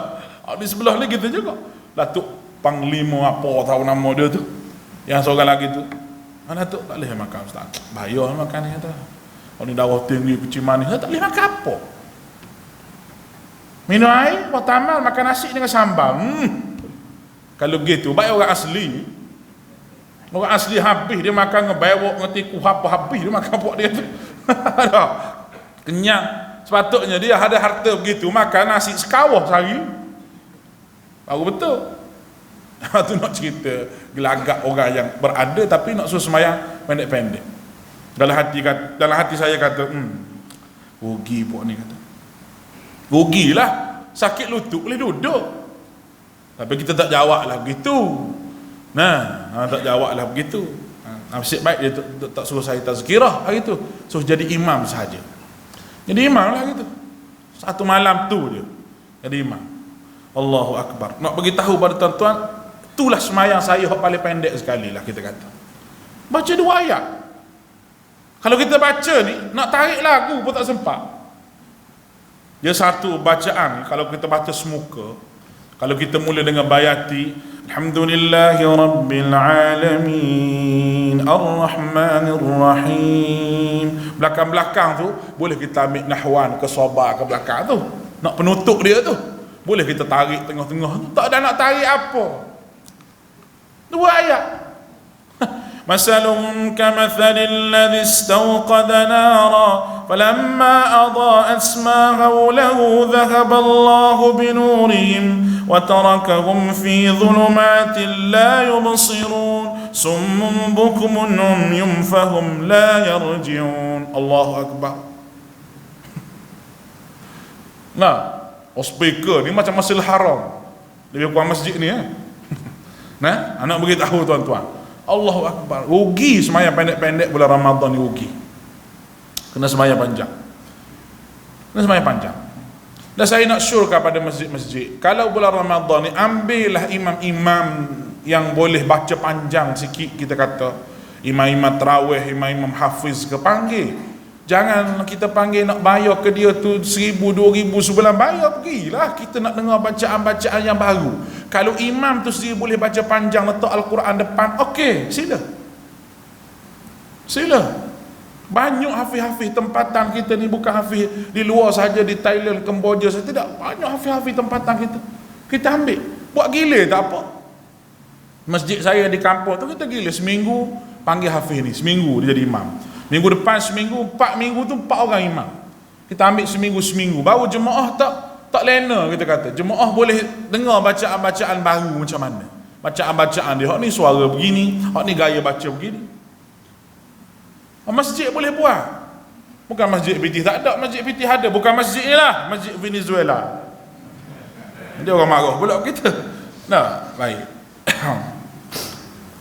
A: Di sebelah ni kita juga. Datuk Panglima apa tahu nama dia tu, yang seorang lagi tu, Datuk tak boleh makan Ustaz, bayar makan ni kata. Ni darah tinggi, kecimani, tak boleh makan apa. Minum air, pertama makan nasi dengan sambal. Kalau begitu, baik orang asli. Orang asli habis dia makan ngebewok, ngetiku apa habis dia makan puak dia tu. Kenyang. Sepatutnya dia ada harta begitu, makan nasi sekawah sehari baru betul. Tu nak cerita gelagak orang yang berada tapi nak suruh sembahyang pendek-pendek. Dalam hati saya kata, rugi puak ni, kata. Rugilah, sakit lutut boleh duduk. Tapi kita tak jawab lah begitu. Tak jawab lah begitu. Nasib baik dia tak suruh saya tazkirah hari tu, suruh jadi imam sahaja. Jadi imam lah gitu. Satu malam tu dia jadi imam. Allahu Akbar. Nak bagi tahu pada tuan-tuan, itulah semayang saya yang paling pendek sekali lah kita kata. Baca 2 ayat. Kalau kita baca ni, nak tarik lagu pun tak sempat. Dia satu bacaan, kalau kita baca semuka, kalau kita mula dengan bayati, Alhamdulillahi Rabbil Alamin Ar-Rahmanir Rahim, belakang-belakang tu boleh kita ambil nahwan ke sobar ke belakang tu, nak penutup dia tu boleh kita tarik tengah-tengah tu, tak ada nak tarik apa. 2 ayat. مثلهم كمثل الذي استوقد نارا فلما أضاءت ما حوله ذهب الله بنورهم وتركهم في ظلمات لا يبصرون summun bukumun umyum fahum la yarji'un. Allahu Akbar. Nah, speaker ni macam Masjidil Haram. Lebih kurang masjid ni ya. Nah, anak beritahu tuan-tuan. Allahu Akbar. Rugi sembahyang pendek-pendek bulan Ramadan ni, rugi. Kena sembahyang panjang. Kena sembahyang panjang. Dan saya nak syurkan pada masjid-masjid, kalau bulan Ramadan ni ambillah imam-imam yang boleh baca panjang sikit, kita kata imam-imam tarawih, imam-imam hafiz ke, panggil. Jangan kita panggil nak bayar ke dia tu 1,000, 2,000 sebulan, bayar pergilah. Kita nak dengar bacaan-bacaan yang baru. Kalau imam tu sendiri boleh baca panjang, letak Al-Quran depan, okey, sila. Sila. Banyak hafiz-hafiz tempatan kita ni, bukan hafiz di luar saja, di Thailand, Kemboja saja, tidak. Banyak hafiz-hafiz tempatan kita. Kita ambil. Buat gila tak apa. Masjid saya di kampung tu kita gila, seminggu panggil hafiz ni, seminggu dia jadi imam. Minggu depan seminggu, 4 minggu tu 4 orang imam. Kita ambil seminggu-seminggu. Baru jemaah tak lena, kita kata. Jemaah boleh dengar bacaan-bacaan baru macam mana. Bacaan-bacaan dia, hak ni suara begini, hak ni gaya baca begini. Masjid boleh buat. Bukan masjid Pitih tak ada, masjid Pitih ada. Bukan masjid ni lah, masjid Venezuela. Dia orang marah pula kita. Nah, baik.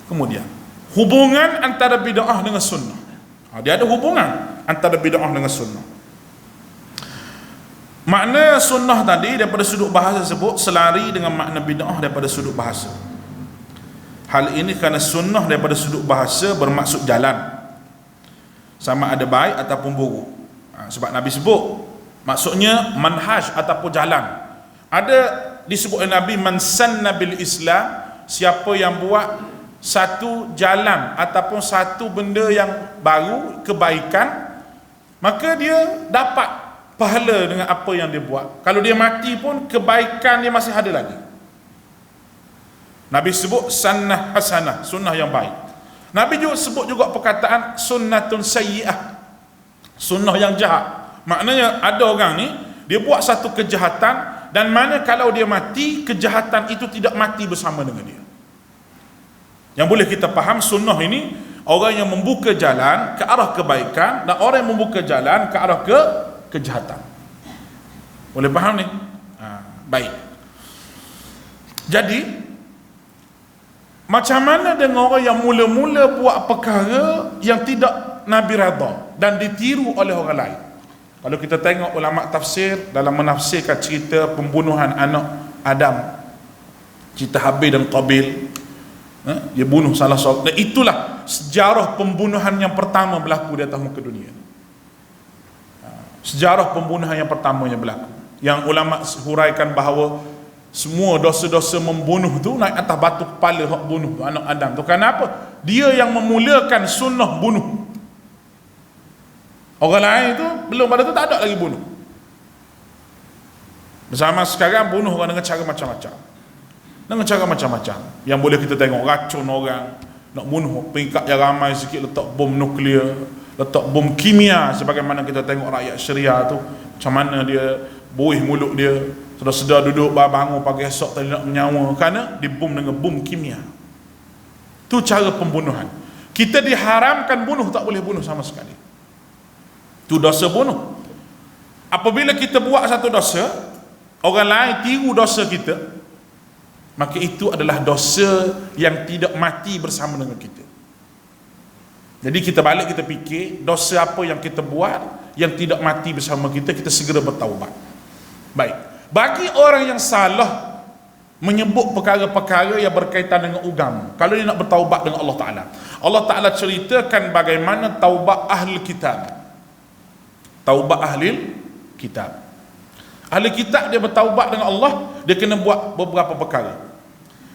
A: Kemudian, hubungan antara bid'ah dengan sunnah. Dia ada hubungan antara bid'ah dengan sunnah. Makna sunnah tadi daripada sudut bahasa sebut selari dengan makna bid'ah daripada sudut bahasa. Hal ini kerana sunnah daripada sudut bahasa bermaksud jalan, sama ada baik ataupun buruk. Sebab Nabi sebut maksudnya manhaj ataupun jalan. Ada disebut oleh Nabi, man sanna bil Islam, siapa yang buat satu jalan ataupun satu benda yang baru, kebaikan, maka dia dapat pahala dengan apa yang dia buat. Kalau dia mati pun kebaikan dia masih ada lagi. Nabi sebut sunnah hasanah, sunnah yang baik. Nabi juga sebut juga perkataan sunnatun sayyi'ah, sunnah yang jahat. Maknanya ada orang ni dia buat satu kejahatan, dan mana kalau dia mati, kejahatan itu tidak mati bersama dengan dia. Yang boleh kita faham, sunnah ini orang yang membuka jalan ke arah kebaikan, dan orang yang membuka jalan ke arah kejahatan. Boleh faham ni? Baik. Jadi macam mana dengan orang yang mula-mula buat perkara yang tidak Nabi redha dan ditiru oleh orang lain? Kalau kita tengok ulama tafsir dalam menafsirkan cerita pembunuhan anak Adam, cerita Habil dan Qabil, dia bunuh salah seorang, dan itulah sejarah pembunuhan yang pertama berlaku di atas muka dunia. Sejarah pembunuhan yang pertama yang berlaku, yang ulama huraikan bahawa semua dosa-dosa membunuh tu naik atas batu kepala hak bunuh tu, anak Adam tu. Kenapa? Dia yang memulakan sunnah bunuh. Orang lain tu belum pada tu tak ada lagi bunuh. Bersama sekarang bunuh orang dengan cara macam-macam. Dengan cara macam-macam. Yang boleh kita tengok, racun orang, nak bunuh peringkat yang ramai sikit, letak bom nuklear, letak bom kimia, sebagaimana kita tengok rakyat Syria tu, macam mana dia buih mulut dia, sedar-sedar duduk bangun pagi esok tadi nak menyawa, kerana dibom dengan bom kimia. Tu cara pembunuhan. Kita diharamkan bunuh, tak boleh bunuh sama sekali. Tu dosa bunuh. Apabila kita buat satu dosa, orang lain tiru dosa kita, maka itu adalah dosa yang tidak mati bersama dengan kita. Jadi kita balik, kita fikir dosa apa yang kita buat yang tidak mati bersama kita, kita segera bertaubat. Baik. Bagi orang yang salah menyebut perkara-perkara yang berkaitan dengan agama, kalau dia nak bertaubat dengan Allah Ta'ala, Allah Ta'ala ceritakan bagaimana taubat ahli kitab. Taubat ahli kitab. Ahli kitab dia bertaubat dengan Allah, dia kena buat beberapa perkara.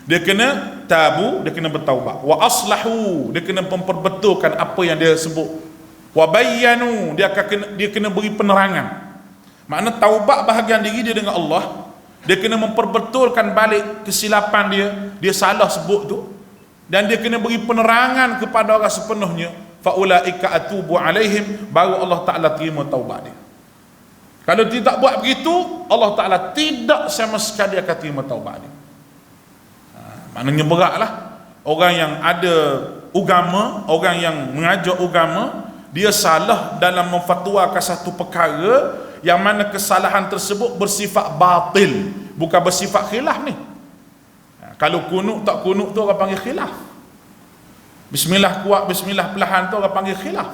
A: Dia kena tabu, dia kena bertaubat. Wa aslahu, dia kena memperbetulkan apa yang dia sebut. Wa bayyanu, dia kena beri penerangan. Makna taubat bahagian diri dia dengan Allah, dia kena memperbetulkan balik kesilapan dia salah sebut tu, dan dia kena beri penerangan kepada orang sepenuhnya. Faulaika atubu alaihim, baru Allah Ta'ala terima taubat dia. Kalau tidak buat begitu, Allah Ta'ala tidak sama sekali akan terima taubat dia. Maknanya beratlah. orang yang ada agama, orang yang mengajar agama, dia salah dalam memfatwakan satu perkara yang mana kesalahan tersebut bersifat batil, bukan bersifat khilaf ni. Kalau kunut tak kunut tu orang panggil khilaf. Bismillah kuat, bismillah perlahan tu orang panggil khilaf.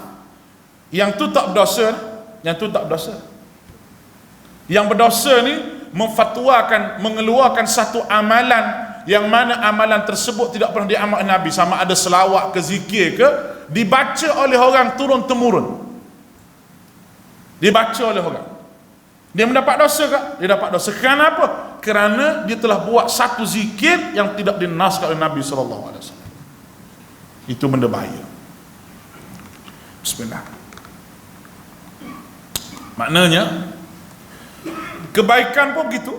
A: Yang tu tak berdosa, yang tu tak berdosa. Yang berdosa ni memfatwakan, mengeluarkan satu amalan yang mana amalan tersebut tidak pernah diamalkan Nabi, sama ada selawat ke zikir ke, dibaca oleh orang turun temurun, dibaca oleh orang, dia mendapat dosa tak? Dia dapat dosa. Kenapa? Kerana dia telah buat satu zikir yang tidak dinaskan oleh Nabi SAW. Itu benda bahaya. Bismillah. Maknanya kebaikan pun begitu.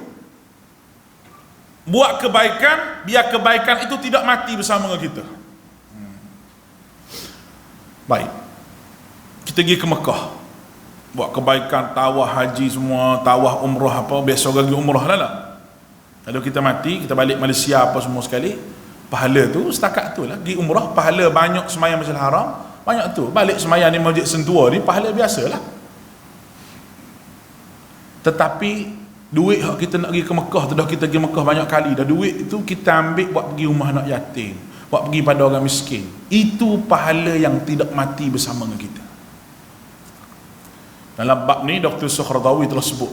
A: Buat kebaikan, biar kebaikan itu tidak mati bersama dengan kita. Baik, kita pergi ke Mekah, buat kebaikan, tawaf haji semua, tawaf umrah apa, biasa lagi umrah lah. Kalau kita mati, kita balik Malaysia apa semua sekali, pahala tu setakat tu lah. Pergi umrah, pahala banyak semayang Masjidil Haram, banyak tu. Balik semayang di Masjid Sentua ni, pahala biasa lah. Tetapi duit yang kita nak pergi ke Mekah tu, dah kita pergi Mekah banyak kali dah, duit itu kita ambil buat pergi rumah anak yatim, buat pergi pada orang miskin. Itu pahala yang tidak mati bersama dengan kita. Dalam bab ni Dr. Sukhrawi telah sebut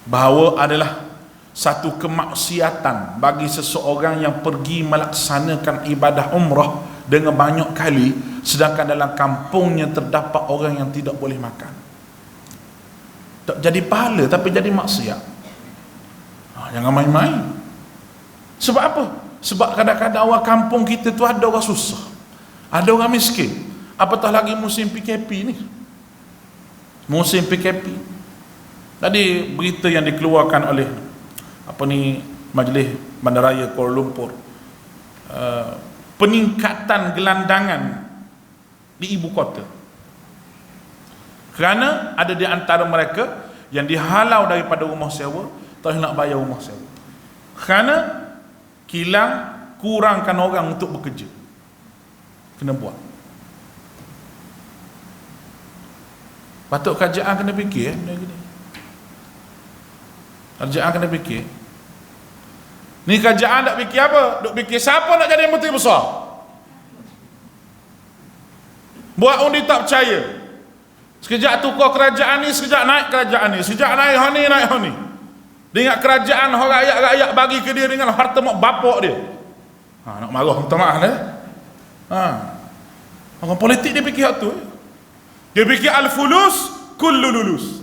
A: bahawa adalah satu kemaksiatan bagi seseorang yang pergi melaksanakan ibadah umrah dengan banyak kali, sedangkan dalam kampungnya terdapat orang yang tidak boleh makan. Tak jadi pahala tapi jadi maksiat. Jangan main-main. Sebab apa? Sebab kadang-kadang awal kampung kita tu ada orang susah, ada orang miskin, apatah lagi musim PKP ni, musim PKP. Tadi berita yang dikeluarkan oleh Majlis Bandaraya Kuala Lumpur, peningkatan gelandangan di ibu kota, kerana ada di antara mereka yang dihalau daripada rumah sewa, tak nak bayar rumah sewa, kerana kilang kurangkan orang untuk bekerja, kena buat. Patut kerajaan kena fikir kerajaan kena fikir. Ni kerajaan tak fikir apa? Duk fikir siapa nak jadi menteri besar, buat undi tak percaya. Sekejap tukar kerajaan ni, sekejap naik kerajaan ni, sekejap naik ni, naik ni. Dia ingat kerajaan orang rakyat bagi ke dia dengan harta mak bapak dia. Nak marah, minta maaf dah. Orang politik dia fikir tu. Dia fikir al-fulus kullu lulus.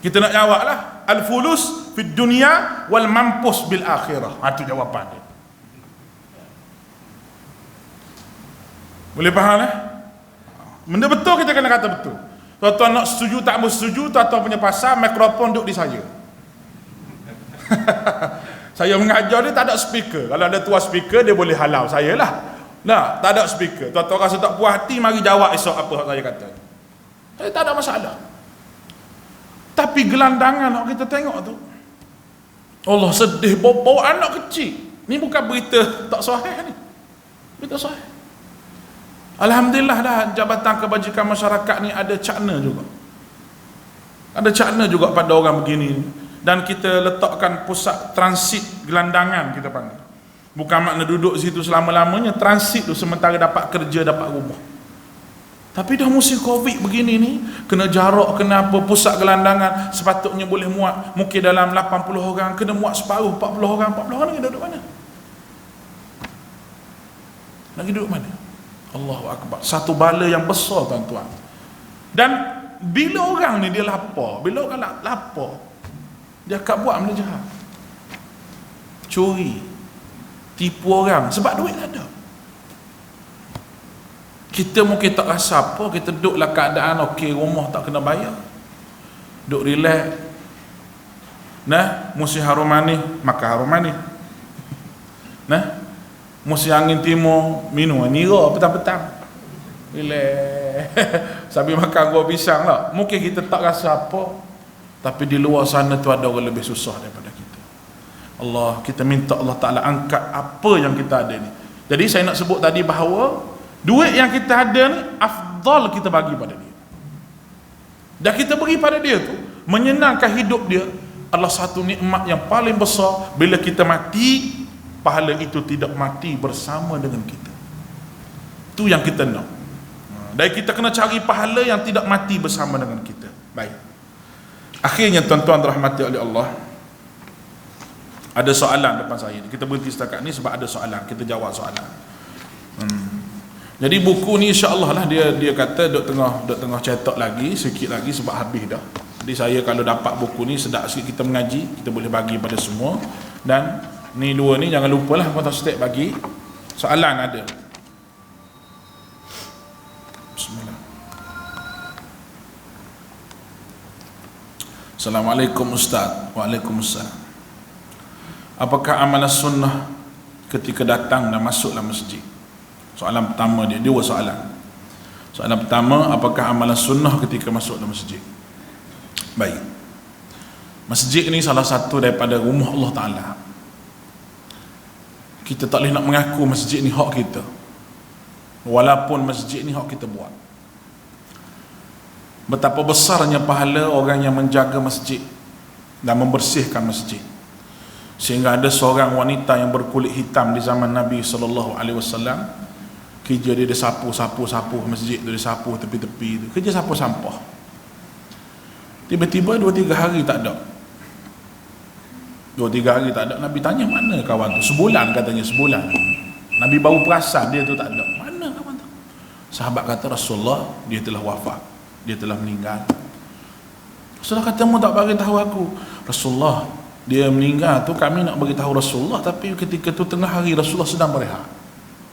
A: Kita nak jawab lah, al-fulus fid dunia wal mampus bil akhirah. Itu jawapan dia. Boleh faham lah? Benda betul kita kena kata betul. Tuan-tuan nak setuju tak bersetuju, tuan-tuan punya pasal, mikrofon duduk di saya. Saya mengajar dia tak ada speaker. Kalau ada tuan speaker dia boleh halau saya lah. Nah, tak ada speaker. Tuan-tuan rasa tak puas hati, mari jawab esok apa saya kata. Saya tak ada masalah. Tapi gelandangan nak kita tengok tu, Allah sedih, bawa anak kecil. Ni bukan berita tak sahih ni, berita sahih. Alhamdulillah dah Jabatan Kebajikan Masyarakat ni ada cakna juga. Ada cakna juga pada orang begini. Dan kita letakkan pusat transit gelandangan, kita panggil. Bukan makna duduk situ selama-lamanya, transit tu sementara dapat kerja, dapat rumah. Tapi dah musim Covid begini ni, kena jarak, kena apa, pusat gelandangan sepatutnya boleh muat mungkin dalam 80 orang, kena muat separuh 40 orang. 40 orang lagi duduk mana? Lagi duduk mana? Allahu Akbar. Satu bala yang besar tuan-tuan. Dan bila orang ni dia lapar, bila orang lapar, dia akan buat benda jahat, curi, tipu orang, sebab duit ada. Kita mungkin tak rasa apa, kita duduklah keadaan okey, rumah tak kena bayar, duduk relax, musim harum manis makan harum manis, musim angin timur minum nira petang-petang, relax sambil makan buah pisang lah. Mungkin kita tak rasa apa, tapi di luar sana tu ada orang lebih susah daripada kita. Allah, kita minta Allah Ta'ala angkat apa yang kita ada ni. Jadi saya nak sebut tadi bahawa duit yang kita ada ni afdal kita bagi pada dia. Dan kita beri pada dia tu menyenangkan hidup dia adalah satu nikmat yang paling besar. Bila kita mati, pahala itu tidak mati bersama dengan kita. Itu yang kita nak. Dan kita kena cari pahala yang tidak mati bersama dengan kita. Baik. Akhirnya tuan-tuan dirahmati oleh Allah, ada soalan depan saya. Kita berhenti setakat ni sebab ada soalan. Kita jawab soalan. Jadi buku ni insya-Allah lah dia kata duk tengah cetak lagi sikit lagi sebab habis dah. Jadi saya kalau dapat buku ni sedap sikit kita mengaji, kita boleh bagi pada semua. Dan ni dua ni jangan lupalah Puan Ustaz bagi soalan ada. Bismillah. Assalamualaikum Ustaz. Waalaikumsalam. Apakah amalan sunnah ketika datang dan masuk dalam masjid? Soalan pertama dia, dua soalan. Soalan pertama, apakah amalan sunnah ketika masuk dalam masjid? Baik. Masjid ni salah satu daripada rumah Allah Ta'ala. Kita tak boleh nak mengaku masjid ni hak kita, walaupun masjid ni hak kita buat. Betapa besarnya pahala orang yang menjaga masjid dan membersihkan masjid. Sehingga ada seorang wanita yang berkulit hitam di zaman Nabi SAW, kerja dia sapu masjid tu, dia sapu tepi-tepi tu, kerja sapu sampah. Tiba-tiba 2-3 hari tak ada. 2-3 hari tak ada. Nabi tanya, mana kawan tu? Sebulan katanya, sebulan. Nabi baru perasan dia tu tak ada. Mana kawan tu? Sahabat kata, Rasulullah, dia telah wafat, dia telah meninggal. Rasulullah kata, mu tak bagi tahu aku. Rasulullah, dia meninggal tu kami nak bagi tahu Rasulullah, tapi ketika tu tengah hari Rasulullah sedang berehat.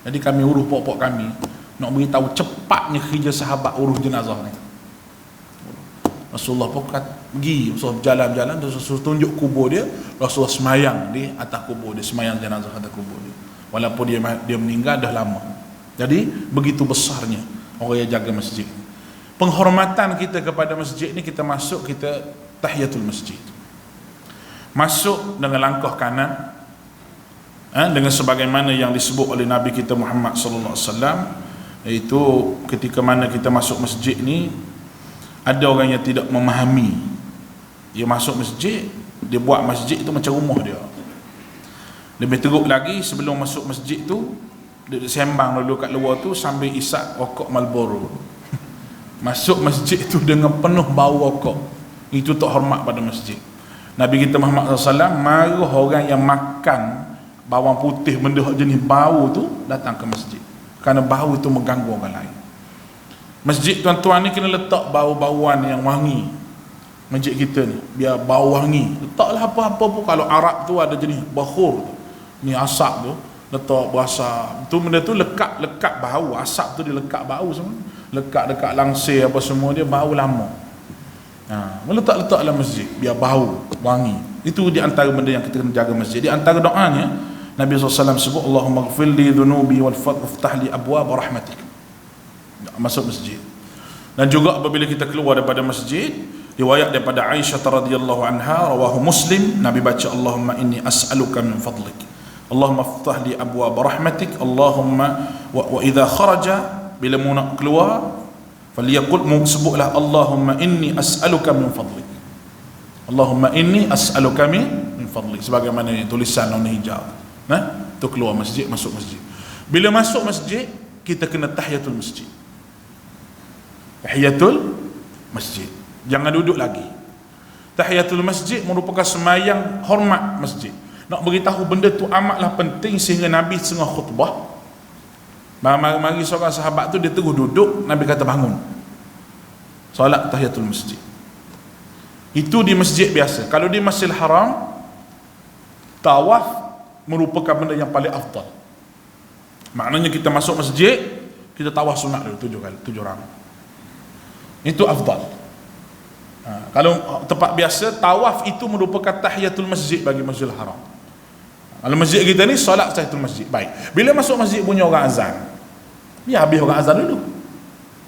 A: Jadi kami urus pokok kami nak beritahu cepatnya kerja sahabat urus jenazah ni. Rasulullah pun pergi, Rasulullah berjalan-jalan, Rasulullah tunjuk kubur dia, Rasulullah semayang di atas kubur dia, semayang jenazah atas kubur dia. Walaupun dia meninggal dah lama. Jadi begitu besarnya orang yang jaga masjid. Penghormatan kita kepada masjid ni, kita masuk, kita tahiyatul masjid. Masuk dengan langkah kanan, dengan sebagaimana yang disebut oleh Nabi kita Muhammad sallallahu alaihi wasallam, iaitu ketika mana kita masuk masjid ni, ada orang yang tidak memahami. Dia masuk masjid, dia buat masjid itu macam rumah dia. Lebih teruk lagi, sebelum masuk masjid tu dia sembang dulu kat luar tu sambil isap rokok Marlboro. Masuk masjid tu dengan penuh bau rokok. Itu tak hormat pada masjid. Nabi kita Muhammad SAW marah orang yang makan bawang putih, benda jenis bau tu datang ke masjid, kerana bau itu mengganggu orang lain. Masjid tuan-tuan ni kena letak bau-bauan yang wangi. Masjid kita ni biar bau wangi. Letaklah apa-apa pun. Kalau Arab tu ada jenis bakhur tu, ni asap tu, letak berasap tu, benda tu lekat bau. Asap tu dia lekat bau semua, lekat dekat langsir apa semua, dia bau lama. Meletak-letak dalam masjid biar bau wangi. Itu di antara benda yang kita kena jaga masjid. Di antara doanya Nabi SAW sebut, Allahumma ghfir li dhunubi wal faftah li abwaab rahmatik. Masuk masjid. Dan juga apabila kita keluar daripada masjid, riwayat daripada Aisyah radhiyallahu anha, rawahu Muslim, Nabi baca, Allahumma inni as'aluka min fadlik, Allahumma ftah li abwaab rahmatik, Allahumma wa idza kharaja, bila mu nak keluar, faliyaqul, sebutlah Allahumma inni as'aluka min fadlik, Allahumma inni as'aluka min fadlik, sebagaimana tulisan warna hijau. Tu keluar masjid, masuk masjid. Bila masuk masjid, kita kena tahiyatul masjid. Tahiyatul masjid, jangan duduk lagi. Tahiyatul masjid merupakan semayang hormat masjid. Nak beritahu benda tu amatlah penting, sehingga Nabi tengah khutbah, mari seorang sahabat tu dia terus duduk, Nabi kata bangun, solat tahiyatul masjid. Itu di masjid biasa. Kalau di Masjidil Haram, tawaf merupakan benda yang paling afdal. Maknanya kita masuk masjid, kita tawaf sunat dulu 7 orang. Itu afdal. Kalau tempat biasa, tawaf itu merupakan tahiyatul masjid bagi Masjidil Haram. Kalau masjid kita ni solat tahiyatul masjid. Baik. Bila masuk masjid bunyi orang azan, biar habis orang azan dulu,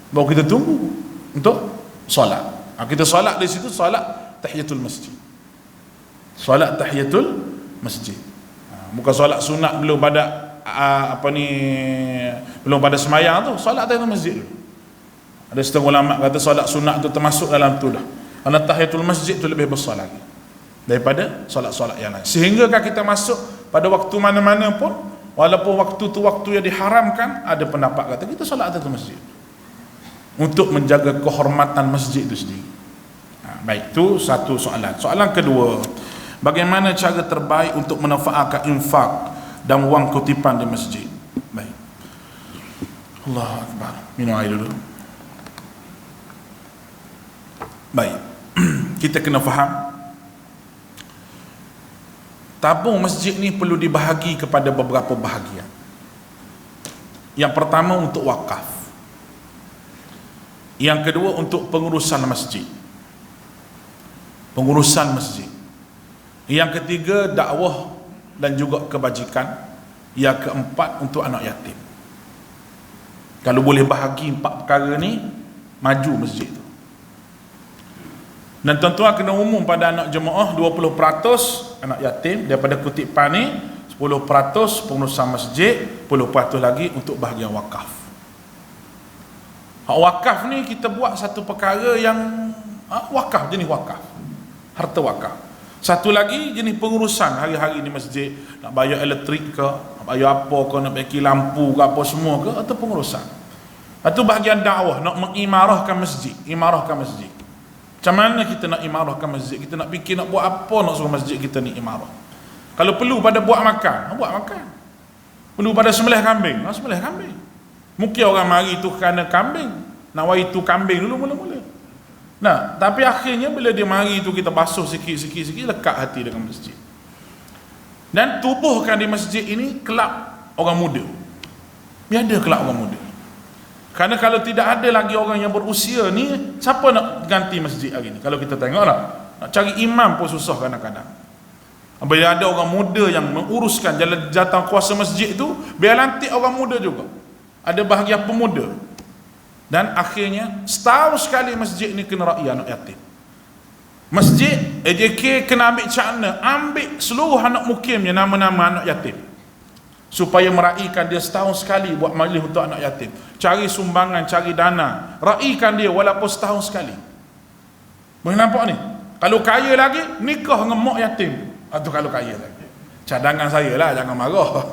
A: baru kita tunggu untuk solat. Kita solat di situ, solat tahiyatul masjid. Solat tahiyatul masjid. Bukan solat sunat belum pada belum pada semayang tu, solat tahiyatul masjid dulu. Ada setengah ulama kata solat sunat tu termasuk dalam tu dah. Kerana tahiyatul masjid tu lebih besar lagi daripada solat-solat yang lain. Sehingga kan kita masuk pada waktu mana-mana pun, walaupun waktu tu waktu yang diharamkan, ada pendapat kata kita solat tahiyatul masjid untuk menjaga kehormatan masjid itu sendiri. Baik, itu satu soalan. Soalan kedua, bagaimana cara terbaik untuk memanfaatkan infak dan wang kutipan di masjid? Baik. Allahu Akbar. Minum air dulu. Baik. Kita kena faham, tabung masjid ni perlu dibahagi kepada beberapa bahagian. Yang pertama untuk wakaf. Yang kedua untuk pengurusan masjid. Pengurusan masjid. Yang ketiga dakwah dan juga kebajikan. Yang keempat untuk anak yatim. Kalau boleh bahagi 4 perkara ni, maju masjid tu. Dan tuan-tuan kena umum pada anak jemaah 20% anak yatim daripada kutipan ni, 10% pengurusan masjid, 10% lagi untuk bahagian wakaf. Hak wakaf ni kita buat satu perkara yang wakaf, jenis wakaf, harta wakaf. Satu lagi jenis pengurusan hari-hari di masjid, nak bayar elektrik ke, nak bayar apa ke, nak bagi lampu ke, apa semua ke, atau pengurusan. Atau bahagian dakwah, nak mengimarahkan masjid, imarahkan masjid. Macam mana kita nak imarahkan masjid? Kita nak fikir nak buat apa nak suruh masjid kita ni imarah. Kalau perlu pada buat makan, buat makan. Perlu pada sembelih kambing, sembelih kambing. Mungkin orang mari tu kerana kambing, nak wari tu kambing dulu mula-mula. Nah, tapi akhirnya bila dia mari tu kita basuh sikit-sikit lekat hati dengan masjid. Dan tubuhkan di masjid ini kelab orang muda. Biada kelab orang muda. Kerana kalau tidak ada lagi orang yang berusia ni, siapa nak ganti masjid hari ni? Kalau kita tengoklah, nak cari imam pun susah kadang-kadang. Bila ada orang muda yang menguruskan jalan jatah kuasa masjid tu, biar lantik orang muda juga. Ada bahagian pemuda. Dan akhirnya setahun sekali masjid ni kena rakyat anak yatim. Masjid AJK kena ambil cakna, ambil seluruh anak mukimnya nama-nama anak yatim, supaya meraihkan dia setahun sekali buat majlis untuk anak yatim. Cari sumbangan, cari dana, raihkan dia walaupun setahun sekali. Boleh nampak ni? Kalau kaya lagi, nikah dengan mak yatim. Itu kalau kaya lagi. Cadangan saya lah, jangan marah.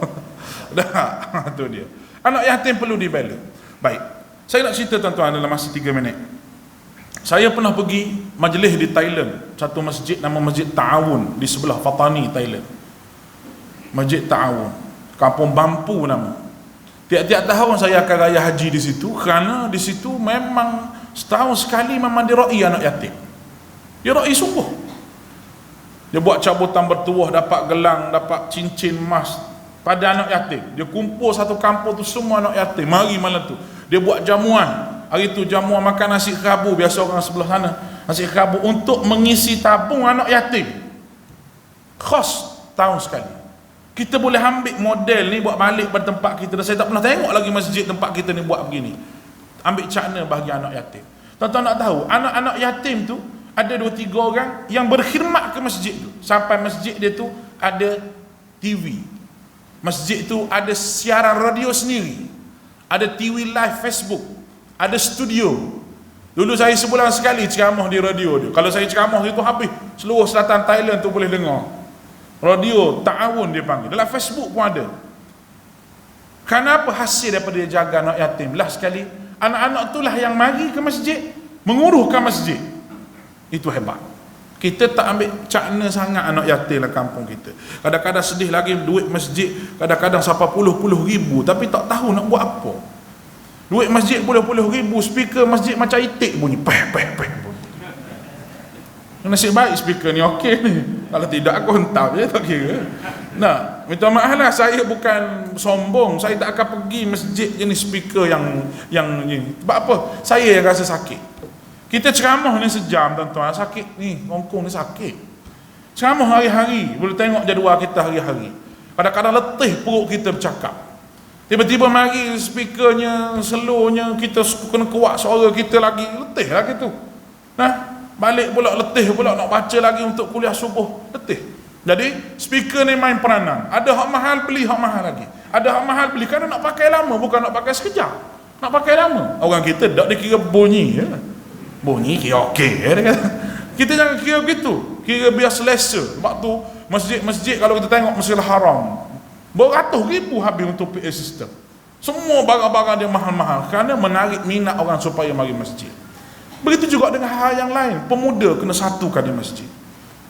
A: Dah, tu dia. Anak yatim perlu dibela. Baik, saya nak cerita tuan-tuan dalam masa 3 minit. Saya pernah pergi majlis di Thailand, satu masjid nama Masjid Ta'awun di sebelah Fatani, Thailand. Masjid Ta'awun, Kampung Bampu nama. Tiap-tiap tahun saya akan raya haji di situ, kerana di situ memang setahun sekali memang dirai anak yatim. Dia rai sungguh. Dia buat cabutan bertuah, dapat gelang, dapat cincin emas pada anak yatim. Dia kumpul satu kampung tu semua anak yatim, mari malam tu. Dia buat jamuan. Hari tu jamuan makan nasi kerabu, biasa orang sebelah sana nasi kerabu, untuk mengisi tabung anak yatim. Khas tahun sekali. Kita boleh ambil model ni buat balik pada tempat kita. Dan saya tak pernah tengok lagi masjid tempat kita ni buat begini. Ambil cakna bagi anak yatim. Tuan-tuan nak tahu, anak-anak yatim tu ada 2-3 orang yang berkhidmat ke masjid tu. Sampai masjid dia tu ada TV. Masjid tu ada siaran radio sendiri. Ada TV live Facebook. Ada studio. Dulu saya sebulan sekali ceramah di radio dia. Kalau saya ceramah itu habis, seluruh selatan Thailand tu boleh dengar. Radio Ta'awun dia panggil. Dalam Facebook pun ada. Kenapa hasil daripada dia jaga anak yatim? Last sekali, anak-anak itulah yang mari ke masjid, menguruhkan masjid. Itu hebat. Kita tak ambil cakna sangat anak yatim dalam kampung kita. Kadang-kadang sedih lagi, duit masjid kadang-kadang sampai puluh-puluh ribu, tapi tak tahu nak buat apa. Duit masjid puluh-puluh ribu, speaker masjid macam itik bunyi, peh. Nasib baik speaker ni okey ni. Kalau tidak aku hentam je, tak kira. Nah, minta maaf lah, saya bukan sombong. Saya tak akan pergi masjid jenis speaker yang ni. Sebab apa? Saya yang rasa sakit. Kita ceramah ni sejam tuan-tuan, sakit ni, Hongkong ni sakit. Ceramah hari-hari, boleh tengok jadual kita hari-hari. Kadang-kadang letih perut kita bercakap. Tiba-tiba mari speakernya, slownya, kita kena kuat suara kita lagi, letih lagi tu. Nah, balik pula letih pula, nak baca lagi untuk kuliah subuh, letih. Jadi speaker ni main peranan. Ada hak mahal beli hak mahal lagi. Ada hak mahal beli kerana nak pakai lama, bukan nak pakai sekejap. Nak pakai lama. Orang kita tak dikira bunyi je. Bunyi kira okey dia kata. Kita jangan kira begitu. Kira biar selesa. Sebab tu masjid-masjid kalau kita tengok Masjidil Haram, beratus ribu habis untuk PA system. Semua barang-barang dia mahal-mahal kerana menarik minat orang supaya mari masjid. Begitu juga dengan hal yang lain. Pemuda kena satukan di masjid.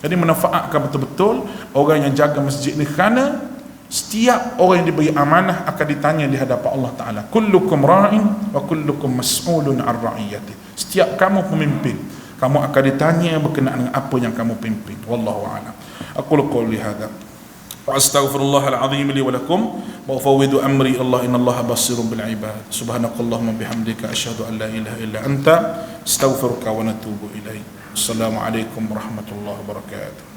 A: Jadi memanfaatkan betul-betul orang yang jaga masjid ni, kerana setiap orang yang diberi amanah akan ditanya di hadapan Allah Ta'ala. Kullukum ra'in wa kullukum mas'ulun an ra'iyati. Setiap kamu pemimpin, kamu akan ditanya berkenaan dengan apa yang kamu pimpin. Wallahu a'lam. Aqulu qawli hadza wa astaghfirullahal azim li wa lakum wa ufawwidu amri Allah innallaha basirun bil ibad. Subhanakallahumma bihamdika asyhadu an la ilaha illa anta astaghfiruka wa natubu ilaik. Assalamualaikum warahmatullahi wabarakatuh.